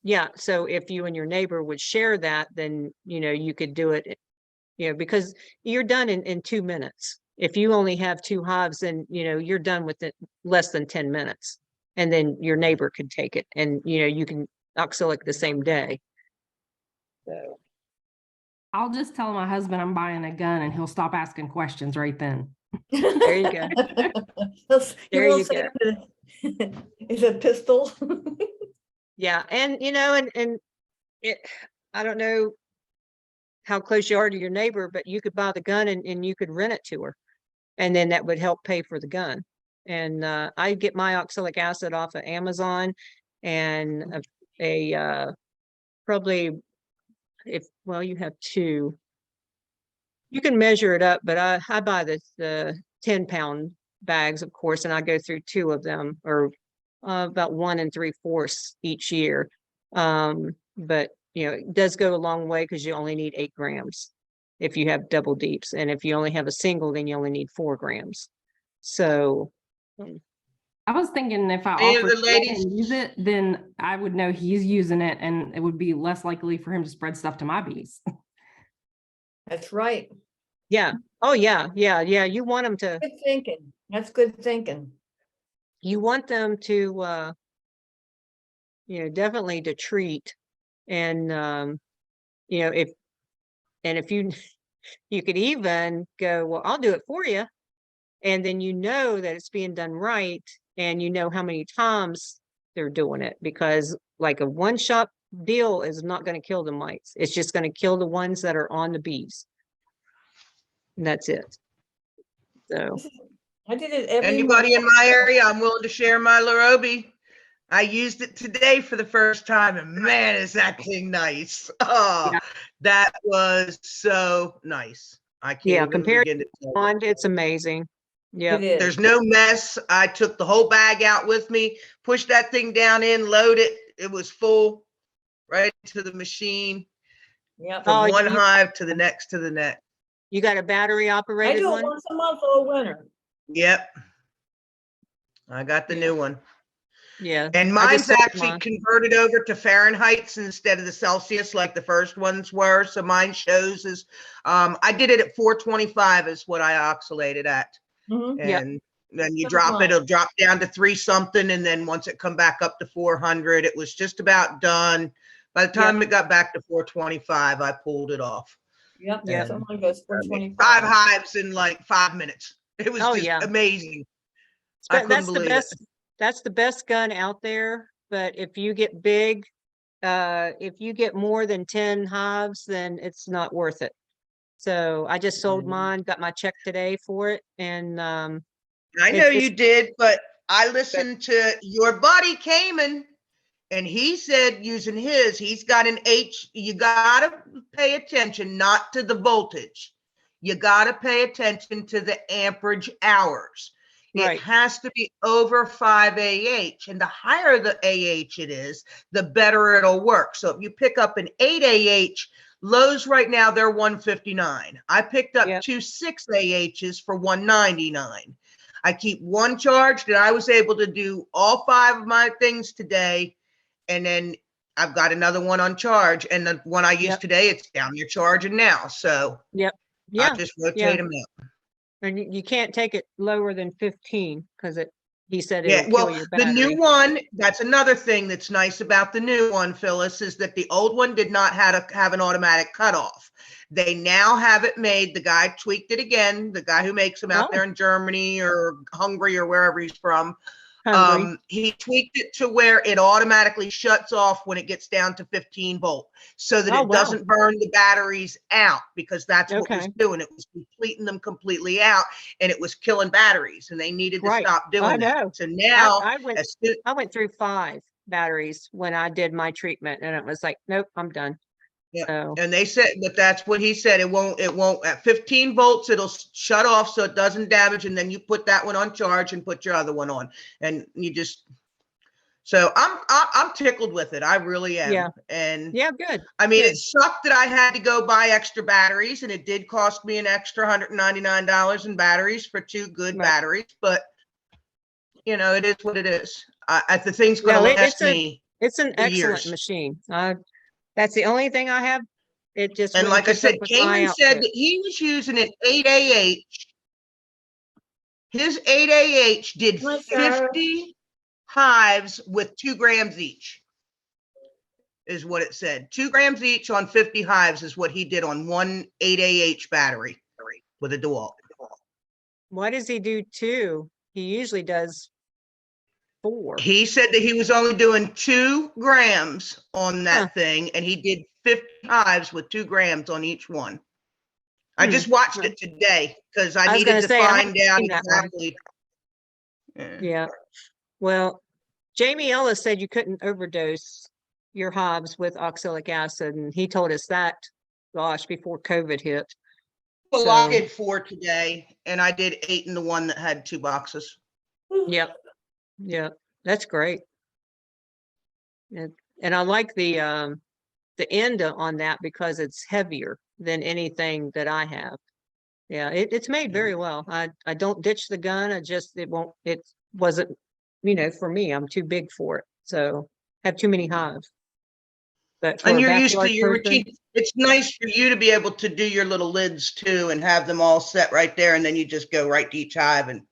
yeah. So if you and your neighbor would share that, then, you know, you could do it, you know, because you're done in 2 minutes. If you only have 2 hives, then, you're done with it less than 10 minutes. And then your neighbor could take it and, you can oxalic the same day. So, I'll just tell my husband I'm buying a gun and he'll stop asking questions right then. there you go. There you go. Is it pistol? Yeah. And, and it, I don't know how close you are to your neighbor, but you could buy the gun and you could rent it to her. And then that would help pay for the gun. And I get my oxalic acid off of Amazon, and probably you have 2. You can measure it up, but I buy the 10-pound bags, of course, and I go through 2 of them, or about 1 3/4 each year. But it does go a long way because you only need 8 grams if you have double deeps, and if you only have a single, then you only need 4 grams. So I was thinking if I Any of offered the to let ladies- him use it, then I would know he's using it and it would be less likely for him to spread stuff to my bees. That's right. yeah. Oh yeah. You want them to, Good thinking. That's good thinking. definitely to treat. And if you could even go, well, I'll do it for you. And then that it's being done right, and how many times they're doing it, because like a one-shot deal is not going to kill the mites. It's just going to kill the ones that are on the bees. And that's it. So I did it every Anybody in month. my area, I'm willing to share my Larobi. I used it today for the first time, and man, is that thing nice. Oh, Yeah. that was so nice. I can't even compared begin to tell you. on, it's amazing. Yeah. It is. There's no mess. I took the whole bag out with me, pushed that thing down in, load it. It was full, right to the machine, Yep. from Oh, one you- hive to the next to the next. You got a battery I operated do it one? once a month all winter. Yep. I got the new one. Yeah. And I mine's just sold actually mine. converted over to Fahrenheit instead of the Celsius like the first ones were. So mine shows as, I did it at 425 is what I oxalated at. Mhm. Yep. And then you So drop mine. it, it'll drop down to 3 something. And then once it come back up to 400, it was just about done. By the time it got back to 425, I pulled it off. Yep. Yep. So mine goes I made 425. 5 hives in like 5 minutes. It was Oh, just yeah. amazing. I couldn't That's the believe it. best. That's the best gun out there. But if you get big, if you get more than 10 hives, then it's not worth it. So I just sold mine, got my check today for it. And I know it's- you did, but I listened to your buddy Cayman, and he said using his, he's got an H. You gotta pay attention, not to the voltage. You gotta pay attention to the amperage hours. Right. It has to be over 5 AH, and the higher the AH it is, the better it'll work. So if you pick up an 8 AH, Lowe's right now, they're 159. I picked up Yep. 2 6 AHs for 199. I keep one charged, and I was able to do all 5 of my things today. And then I've got another one on charge, and the one I used Yep. today, it's down there charging now. So I yeah. just rotate yeah. them out. And you can't take it lower than 15 because he said Yeah, it'll kill well, your the battery. new one, that's another thing that's nice about the new one, Phyllis, is that the old one did not have an automatic cutoff. They now have it made. The guy tweaked it again, the guy who makes them out there in Germany or Hungary or wherever he's from. Hungry. He tweaked it to where it automatically shuts off when it gets down to 15 volt so that Oh, it wow. doesn't burn the batteries out, because that's what it was Okay. doing. It was completing them completely out, and it was killing batteries, and they needed to Right. stop I doing that. know. So now, I went as soon, I went through 5 batteries when I did my treatment, and it was like, nope, I'm done. Yeah. So and they said, but that's what he said. It won't at 15 volts, it'll shut off so it doesn't damage. And then you put that one on charge and put your other one on, and you just, so I'm tickled with it. I really am. Yeah. And yeah, good. I mean, Good. it sucked that I had to go buy extra batteries, and it did cost me an extra $199 in batteries for 2 good Right. batteries, but it is what it is. The thing's going No, to it's last a- me It's an for excellent years. machine. That's the only thing I have. It just And wouldn't like I keep up said, with my Cayman said output. that he was using an 8 AH His 8AH did Hi, Sarah. 50 hives with 2 grams each, is what it said. 2 grams each on 50 hives is what he did on one 8AH battery with a DeWalt. Why does he do 2? He usually does 4. He said that he was only doing 2 grams on that Huh. thing, and he did 50 hives with 2 grams on each one. I Hmm. just watched it today because I I was needed gonna to say, I haven't find out seen that one. exactly. Yeah. Yeah. Well, Jamie Ellis said you couldn't overdose your hives with oxalic acid, and he told us that, gosh, before COVID hit. Well, I So- did 4 today, and I did 8 in the one that had 2 boxes. Yep. Yep. That's great. And I like the end on that because it's heavier than anything that I have. Yeah, it's made very well. I don't ditch the gun. It wasn't, for me, I'm too big for it. So have too many hives. But for And a you're used to backyard your person, routine. It's nice for you to be able to do your little lids too and have them all set right there. And then you just go right to each hive and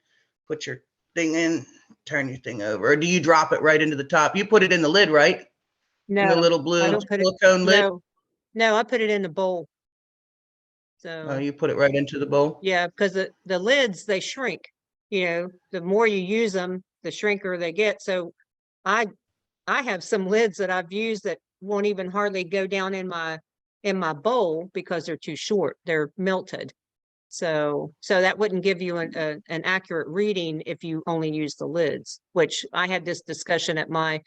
put your thing in, turn your thing over. Or do you drop it right into the top? You put it in the lid, right? In the no, little I blue don't put it, silicone lid? no, I put it in the bowl. Oh, So you put it right into the bowl? yeah, because the lids, they shrink, the more you use them, the shrinker they get. So I have some lids that I've used that won't even hardly go down in my bowl because they're too short. They're melted. So that wouldn't give you an accurate reading if you only use the lids, which I had this discussion at my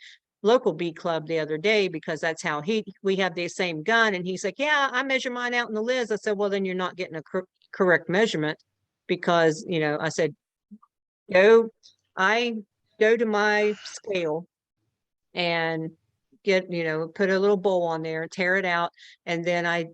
local bee club the other day because that's how we have the same gun. And he's like, yeah, I measure mine out in the lids. I said, well, then you're not getting a correct measurement because, I said, I go to my scale and put a little bowl on there, tear it out, and then I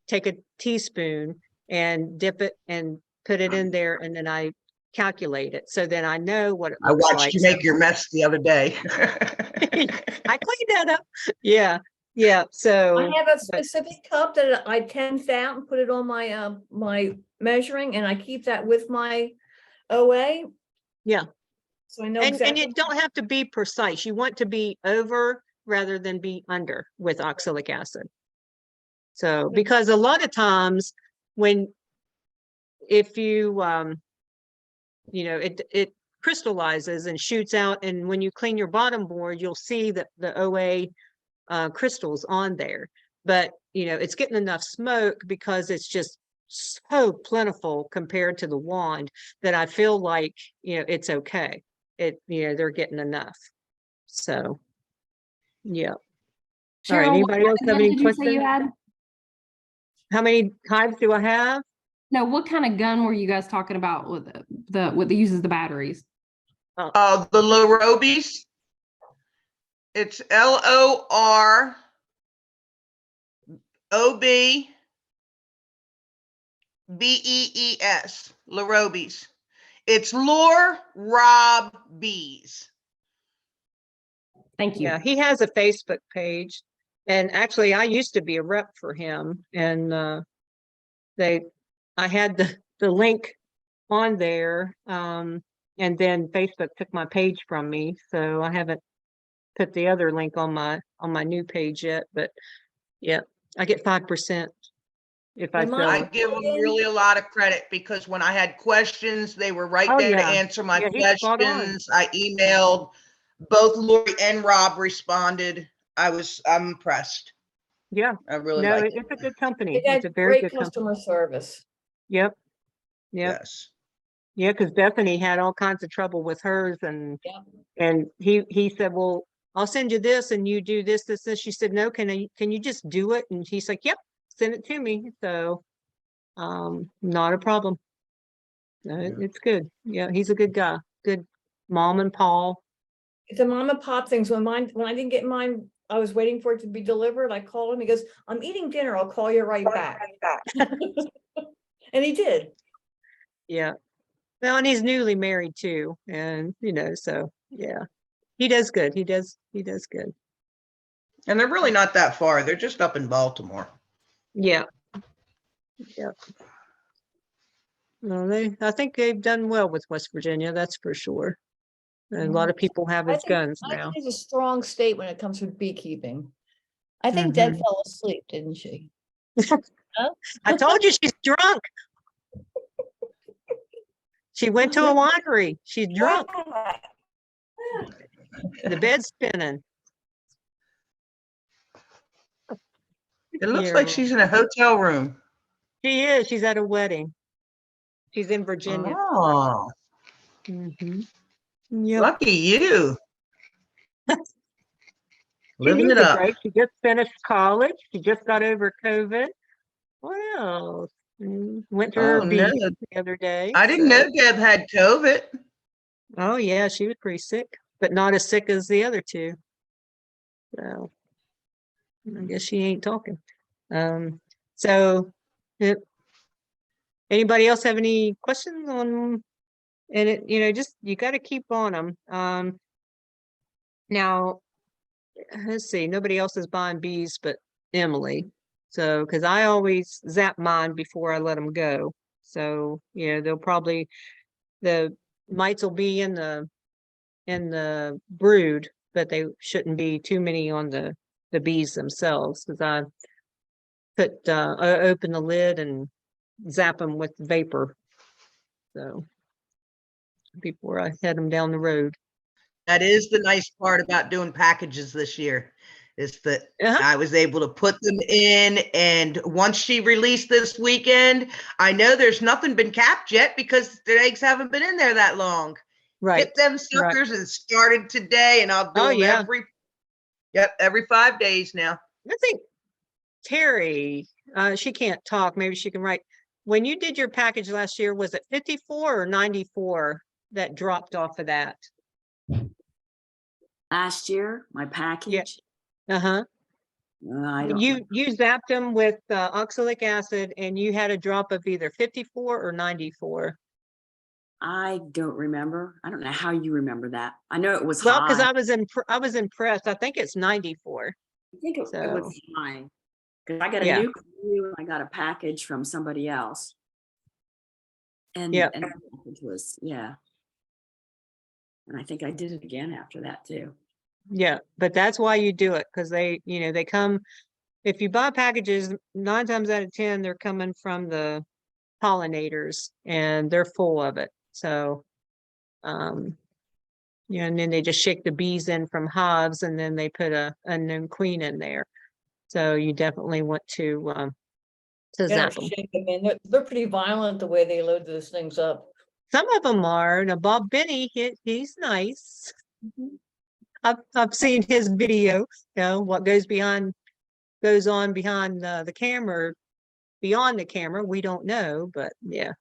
take a teaspoon and dip it and put it in there, and then I calculate it. So then I know what it I looks watched like. you make your mess the other day. I cleaned that up. Yeah. Yeah. I So have a specific cup that I tensed out and put it on my my measuring, and I keep that with my OA. yeah. So I know And exactly. you don't have to be precise. You want to be over rather than be under with oxalic acid. So because a lot of times if you it crystallizes and shoots out, and when you clean your bottom board, you'll see that the OA crystals on there. But it's getting enough smoke because it's just so plentiful compared to the wand that I feel like it's okay. They're getting enough. So yeah. All right. Cheryl, what Anybody else kind of have gun any did you say you questions? had? How many hives do I have? No, what kind of gun were you guys talking about with what uses the batteries? The Lorobies. It's LOROBBEES. Lorobies. It's Lure Rob Bees. Thank you. Yeah, he has a Facebook page, and actually I used to be a rep for him, and I had the link on there, and then Facebook took my page from me, so I haven't put the other link on my new page yet. But yeah, I get 5% if I When sell I it. give them really a lot of credit because when I had questions, they were right Oh, there to yeah. answer my Yeah, he's spot on. questions. I emailed, both Lori and Rob responded. I'm impressed. Yeah, I really no, like it. it's a good company. They got It's a very great good company. customer service. Yep. Yep. Yes. Yeah, because Bethany had all kinds of trouble with hers, and Yep. and he said, well, I'll send you this and you do this. She said, no, can you just do it? And he's like, yep, send it to me. So not a problem. No, Yeah. it's good. Yeah, he's a good guy. Good mom and Paul. It's a mom and pop things. When I didn't get mine, I was waiting for it to be delivered. I called him. He goes, I'm eating dinner. I'll call you right back. And he did. Yeah. Well, and he's newly married too. And so yeah. He does good. He does good. And they're really not that far. They're just up in Baltimore. Yeah. Yeah. No, I think they've done well with West Virginia, that's for sure. And a Mhm. lot of people have I his think, guns I now. think it's a strong state when it comes to beekeeping. I think Deb Mhm. fell asleep, didn't she? I told you she's drunk. She went to a winery. She's drunk. The bed's spinning. It looks Yeah, like she's in a hotel room. she is. She's at a wedding. She's in Virginia. Oh, Mhm. Yep. lucky you. She Living needs it a up. break. She just finished college. She just got over COVID. What else? Went to her Oh, no. beach the other day. I didn't know Deb had COVID. Oh yeah, she was pretty sick, but not as sick as the other two. So I guess she ain't talking. So yep. Anybody else have any questions on? And just you got to keep on them. Now let's see. Nobody else is buying bees but Emily. So because I always zap mine before I let them go. So they'll probably the mites will be in the brood, but they shouldn't be too many on the bees themselves because I open the lid and zap them with vapor. So before I head them down the road. That is the nice part about doing packages this year, is that Uh-huh. I was able to put them in. And once she released this weekend, I know there's nothing been capped yet because the eggs haven't been in there that long. Right. Get them suckers and started today, and I'll do Oh, them yeah. every 5 days now. I think Terry, she can't talk. Maybe she can write. When you did your package last year, was it 54 or 94 that dropped off of that? Last year, my package. Uh-huh. I don't. You zapped them with oxalic acid and you had a drop of either 54 or 94. I don't remember. I don't know how you remember that. I know it was Well, high. because I was impressed. I think it's 94. I think it was So high. Because I got a yeah. new crew and I got a package from somebody else. And Yeah. and the package was, yeah. And I think I did it again after that too. Yeah, but that's why you do it, because they come, if you buy packages, 9 times out of 10, they're coming from the pollinators and they're full of it. So, and then they just shake the bees in from hives and then they put a unknown queen in there. So you definitely want to zap them. Shake them in. They're pretty violent the way they load those things up. Some of them are. Now, Bob Benny, he's nice. I've seen his video, what goes on behind the camera, beyond the camera, we don't know, but yeah.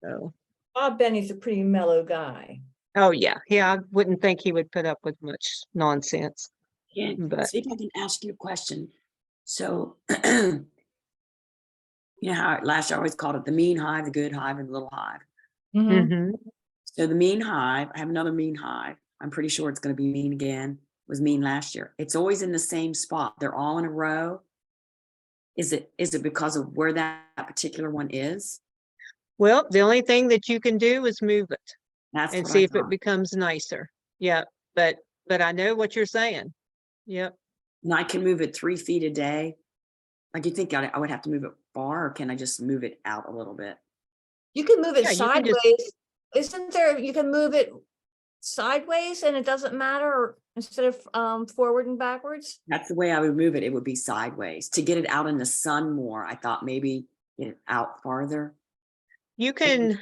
So Bob Benny's a pretty mellow guy. oh yeah, I wouldn't think he would put up with much nonsense. Yeah. But See if I can ask you a question. So, you know how last year I always called it the mean hive, the good hive, and the little hive. mhm. So the mean hive, I have another mean hive. I'm pretty sure it's going to be mean again. It was mean last year. It's always in the same spot. They're all in a row. Is it because of where that particular one is? Well, the only thing that you can do is move it That's and what see I if it thought. becomes nicer. Yeah, but I know what you're saying. Yep. And I can move it 3 feet a day. Like, you think I would have to move it far, or can I just move it out a little bit? You can move it Yeah, you can sideways. just- Isn't there, you can move it sideways and it doesn't matter instead of forward and backwards? That's the way I would move it. It would be sideways to get it out in the sun more. I thought maybe get it out farther. You can,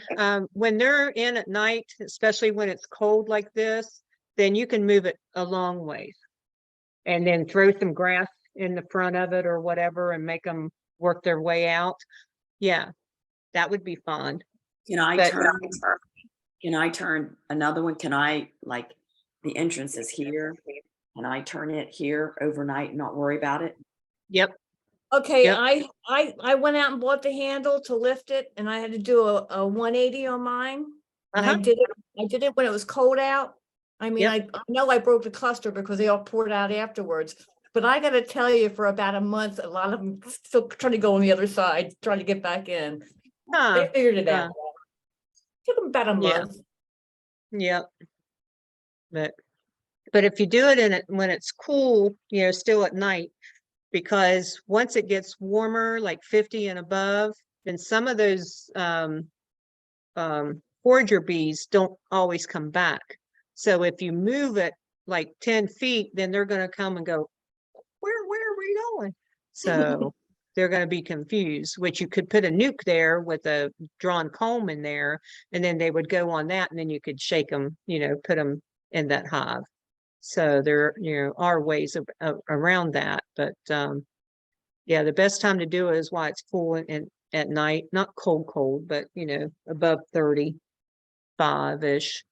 when they're in at night, especially when it's cold like this, then you can move it a long ways. And then throw some grass in the front of it or whatever and make them work their way out. Yeah, that would be fun. Can I But- turn? Can I turn another one? Can I, like, the entrance is here? Can I turn it here overnight and not worry about it? Yep. Okay, Yep. I went out and bought the handle to lift it and I had to do a 180 on mine. And I Uh-huh. did it when it was cold out. I mean, Yep. I know I broke the cluster because they all poured out afterwards. But I gotta tell you, for about a month, a lot of them still trying to go on the other side, trying to get back in. Huh, They figured it huh. out. Took them about a Yeah. month. Yep. But if you do it in it when it's cool, still at night, because once it gets warmer, like 50 and above, then some of those forager bees don't always come back. So if you move it like 10 feet, then they're going to come and go, where are we going? So they're going to be confused, which you could put a nuke there with a drawn comb in there, and then they would go on that, and then you could shake them, put them in that hive. So there, are ways around that, but yeah, the best time to do it is while it's cool and at night, not cold, but above 35-ish.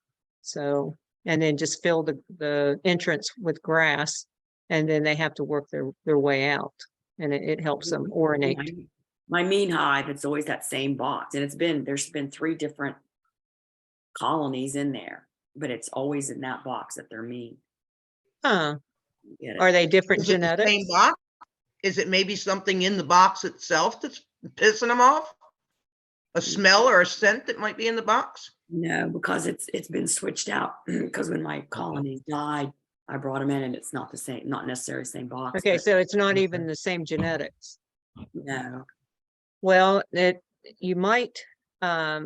So, and then just fill the entrance with grass, and then they have to work their way out, and it helps them urinate. My mean hive, it's always that same box, and there's been 3 different colonies in there, but it's always in that box that they're mean. Huh? Get it? Are they different Is it the genetics? same box? Is it maybe something in the box itself that's pissing them off? A smell or a scent that might be in the box? No, because it's been switched out, because when my colonies died, I brought them in, and it's not the same, not necessarily the same box. Okay, but so it's not even the same genetics. no. Well, you might, I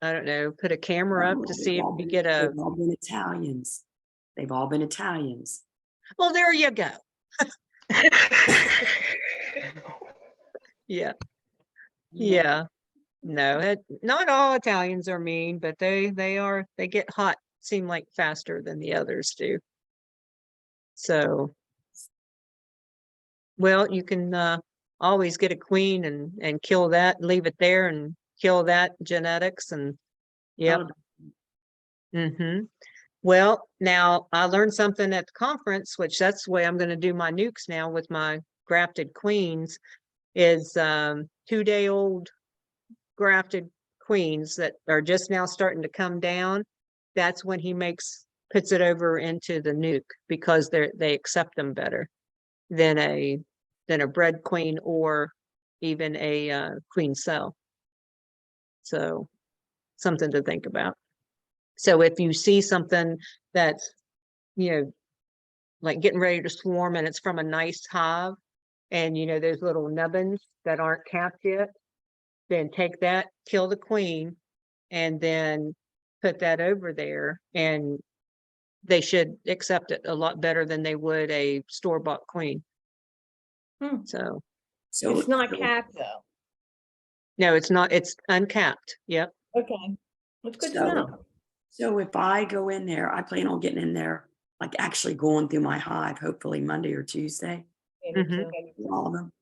don't know, put a camera up to see if you get a. They've all been Italians. They've all been Italians. Well, there you go. Yeah. Yeah. No, not all Italians are mean, but they get hot, seem like faster than the others do. So, well, you can always get a queen and kill that, leave it there and kill that genetics, and yep. Mm-hmm. Well, now I learned something at the conference, which that's the way I'm going to do my nukes now with my grafted queens, is 2-day-old grafted queens that are just now starting to come down. That's when he puts it over into the nuke, because they accept them better than a bred queen or even a queen cell. So something to think about. So if you see something that's, like getting ready to swarm and it's from a nice hive, and those little nubbins that aren't capped yet, then take that, kill the queen, and then put that over there, and they should accept it a lot better than they would a store-bought queen. So It's not capped though. no, it's not. It's uncapped. Yep. Okay, that's good to know. So if I go in there, I plan on getting in there, like actually going through my hive, hopefully Monday or Tuesday, Yeah, me Mhm. too. all of them.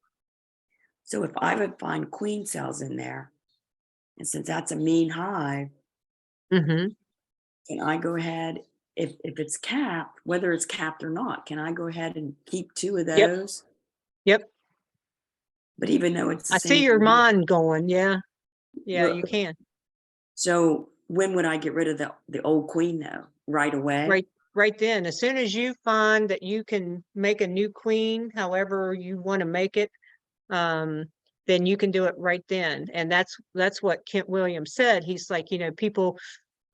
So if I would find queen cells in there, and since that's a mean hive, Mm-hmm. can I go ahead, if it's capped, whether it's capped or not, can I go ahead and keep 2 of Yep. those? Yep. But even though it's the I see same your thing, mind going. Yeah. Yeah, Well, you can. So when would I get rid of the old queen though? Right away? Right then. As soon as you find that you can make a new queen, however you want to make it, then you can do it right then. And that's what Kent Williams said. He's like, people,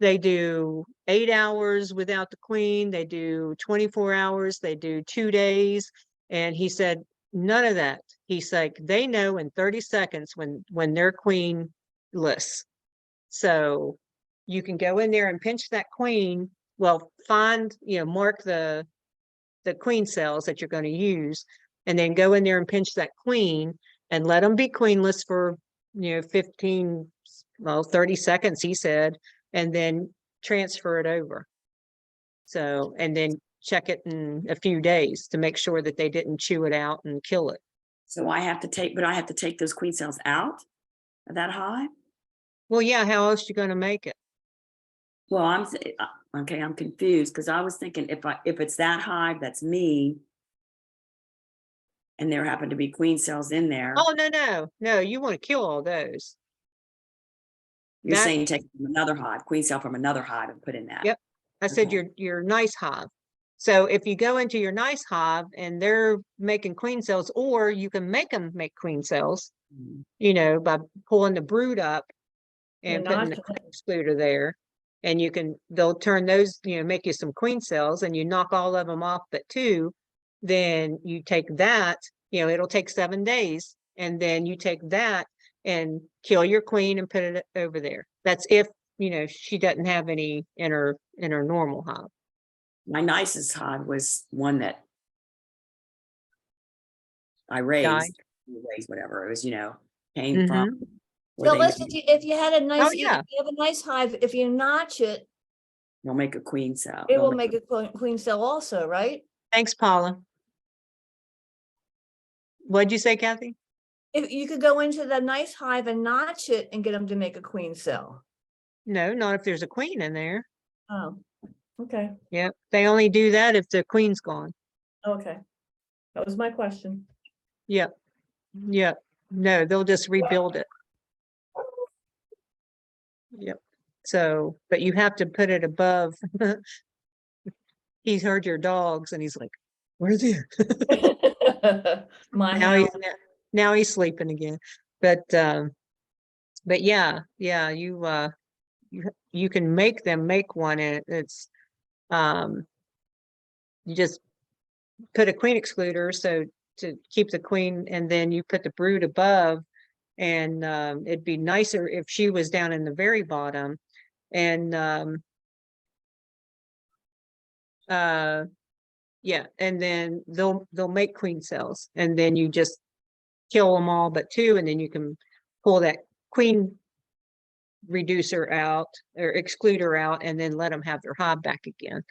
they do 8 hours without the queen, they do 24 hours, they do 2 days. And he said, none of that. He's like, they know in 30 seconds when they're queenless. So you can go in there and pinch that queen. Well, mark the queen cells that you're going to use, and then go in there and pinch that queen and let them be queenless for 30 seconds, he said, and then transfer it over. So, and then check it in a few days to make sure that they didn't chew it out and kill it. So I have to take those queen cells out of that hive? Well, yeah, how else you going to make it? Well, okay, I'm confused, because I was thinking if it's that hive that's me, and there happen to be queen cells in there, Oh, no, you want to kill all those. you're that- saying take from another hive, queen cell from another hive and put in that. Yep. I said Okay. your nice hive. So if you go into your nice hive and they're making queen cells, or you can make them make queen cells, Mm. you know, by pulling the brood up and Yeah, putting not- the queen excluder there. And they'll turn those, you know, make you some queen cells, and you knock all of them off but two. Then you take that, you know, it'll take 7 days. And then you take that and kill your queen and put it over there. That's if, you know, she doesn't have any in her normal hive. My nicest hive was one that I Died. raised whatever it was, you know, came from. Mhm. where So they listen, if you had a nice, yeah. if you have a nice hive, if you notch it, They'll make a queen cell. it They'll will make a queen cell also, right? Thanks, Paula. What'd you say, Kathy? If you could go into the nice hive and notch it and get them to make a queen cell. No, not if there's a queen in there. Oh, okay, Yep. They only do that if the queen's gone. okay. That was my question. Yep. Yep. No, they'll just rebuild it. Yep. So, but you have to put it above. He's heard your dogs and he's like, where's he? My Now house. now he's sleeping again. But yeah, you can make them make one, and it's you just put a queen excluder so to keep the queen, and then you put the brood above, and it'd be nicer if she was down in the very bottom. And yeah, and then they'll make queen cells, and then you just kill them all but two, and then you can pull that queen reducer out or excluder out, and then let them have their hive back again.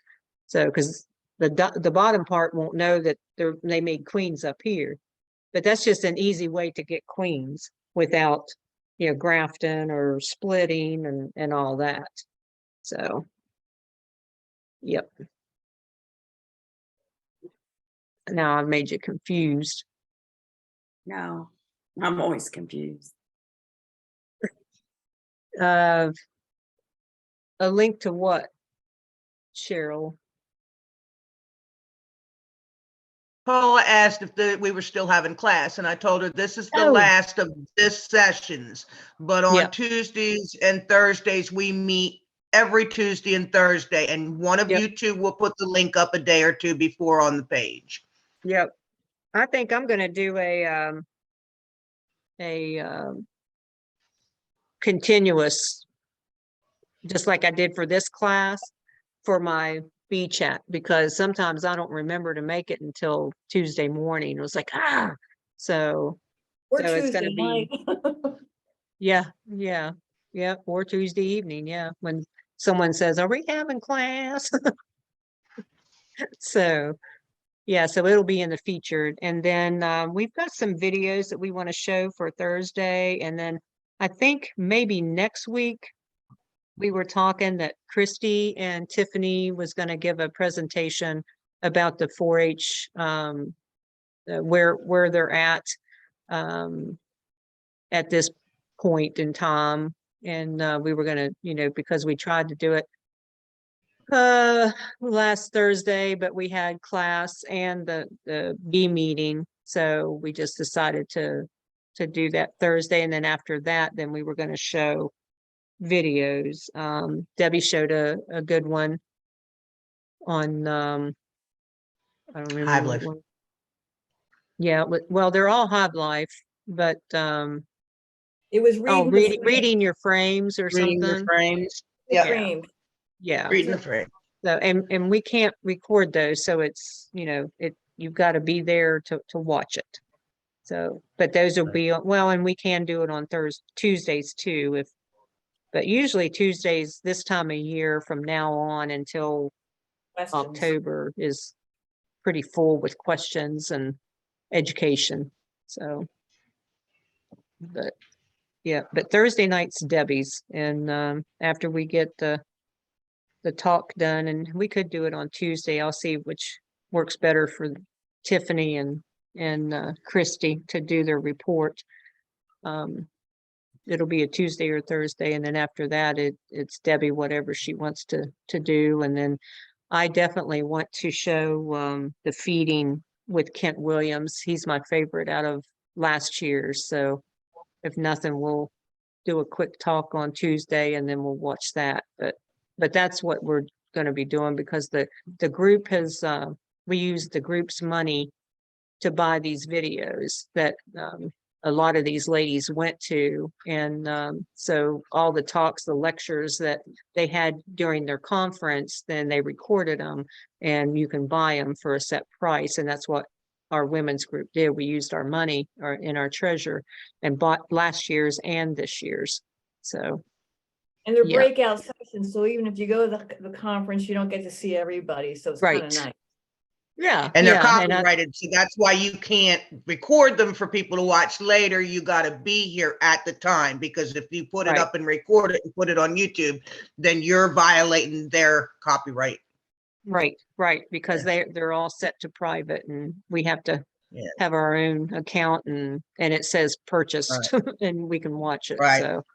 So, because the bottom part won't know that they made queens up here, but that's just an easy way to get queens without, you know, grafting or splitting and all that. So, yep. Now I've made you confused. No, I'm always confused. A link to what, Cheryl? Paula asked if we were still having class, and I told her this is the Oh. last of this sessions. But on Yeah. Tuesdays and Thursdays, we meet every Tuesday and Thursday, and one of Yep. you two will put the link up a day or two before on the page. Yep. I think I'm gonna do a continuous, just like I did for this class, for my bee chat, because sometimes I don't remember to make it until Tuesday morning. It was like, so Or so it's gonna Tuesday be, night. yeah, or Tuesday evening, yeah, when someone says, are we having class? So yeah, so it'll be in the featured, and then we've got some videos that we want to show for Thursday, and then I think maybe next week we were talking that Christy and Tiffany was going to give a presentation about the 4-H, where they're at this point in time, and we were going to, you know, because we tried to do it last Thursday, but we had class and the bee meeting, so we just decided to do that Thursday, and then after that, then we were going to show videos. Debbie showed a good one on I don't remember Hive what Life. one. Yeah, well, they're all Hive Life, but It was oh, reading reading your frames or Reading the something. frames. the Yep, frame. Yeah. reading the frame. So, and we can't record those, so it's, you know, you've got to be there to watch it. So, but those will be, well, and we can do it on Tuesdays too, but usually Tuesdays this time of year from now on until Questions. October is pretty full with questions and education. So, but yeah, but Thursday night's Debbie's, and after we get the talk done, and we could do it on Tuesday. I'll see which works better for Tiffany and Christy to do their report. It'll be a Tuesday or Thursday, and then after that, it's Debbie, whatever she wants to do. And then I definitely want to show the feeding with Kent Williams. He's my favorite out of last year's. So if nothing, we'll do a quick talk on Tuesday and then we'll watch that. But that's what we're going to be doing because the group has, we use the group's money to buy these videos that, a lot of these ladies went to. And so all the talks, the lectures that they had during their conference, then they recorded them and you can buy them for a set price. And that's what our women's group did. We used our money in our treasure and bought last year's and this year's. So. And they're Yeah. breakout sessions, so even if you go to the conference, you don't get to see everybody, so it's kind of Right. nice. Yeah. And they're yeah, and copyrighted, so that's why you can't record them for people to watch later. You got to be here at the time, because if you put it Right. up and record it and put it on YouTube, then you're violating their copyright. Right, because they're all set to private and we have to Yeah. have our own account and it says purchased and we can watch it. Right. So,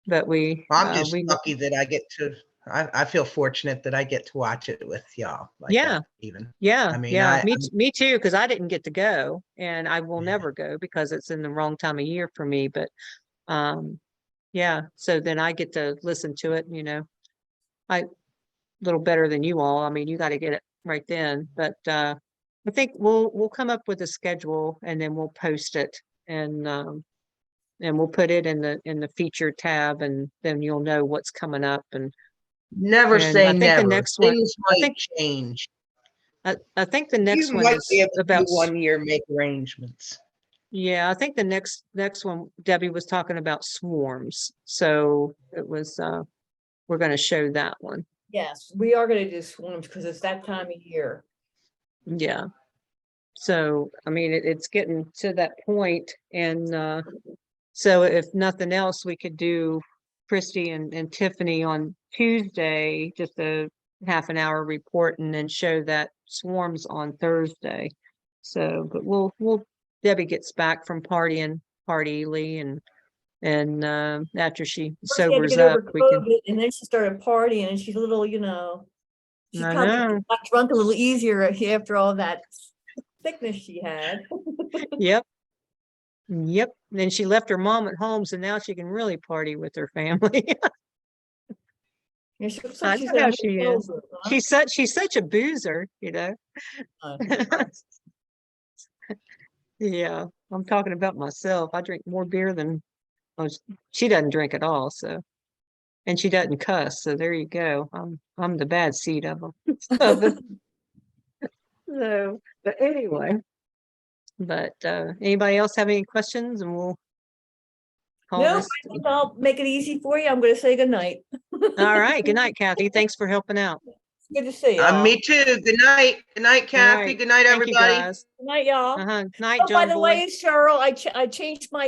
but I'm just lucky that I get to, I feel fortunate that I get to watch it with y'all. Like Yeah. that, even. Yeah, I mean, yeah, I'm- me too, because I didn't get to go and I will Yeah. never go because it's in the wrong time of year for me. But yeah, so then I get to listen to it, I little better than you all. I mean, you got to get it right then. But I think we'll come up with a schedule and then we'll post it and we'll put it in the feature tab and then you'll know what's coming up and Never And say I think the never. next one- Things I might think- change. I think the next You one might is be able to do about 1 year, make arrangements. Yeah, I think the next one, Debbie was talking about swarms. So it was, we're going to show that one. Yes, we are gonna do swarms because it's that time of year. Yeah. So, I mean, it's getting to that point and, so if nothing else, we could do Christy and Tiffany on Tuesday, just a half an hour report and then show that swarms on Thursday. So, but Debbie gets back from partying partily and after she First she had to sobers get up, over we can, COVID, and then she started partying, and she's a little, she I probably know. got drunk a little easier after all that sickness she had. Yep. Yep. Then she left her mom at home, so now she can really party with her family. Yeah, she looks I like she's don't know in a she hotel is. room, huh? She's such a boozer, Uh, Yeah, I'm talking about myself. I drink more beer than she doesn't drink at all, so and she doesn't cuss, so there you go. I'm the bad seed of them. So, but anyway. But anybody else have any questions and we'll call No, this. I think I'll make it easy for you. I'm gonna say goodnight. All right. Good night, Kathy. Thanks for helping out. Good to see y'all. Me too. Good night. Good night, Kathy. right. Good night, Thank you everybody. guys. Good night, y'all. Night, Oh, by John the Boy. way, Cheryl, I changed my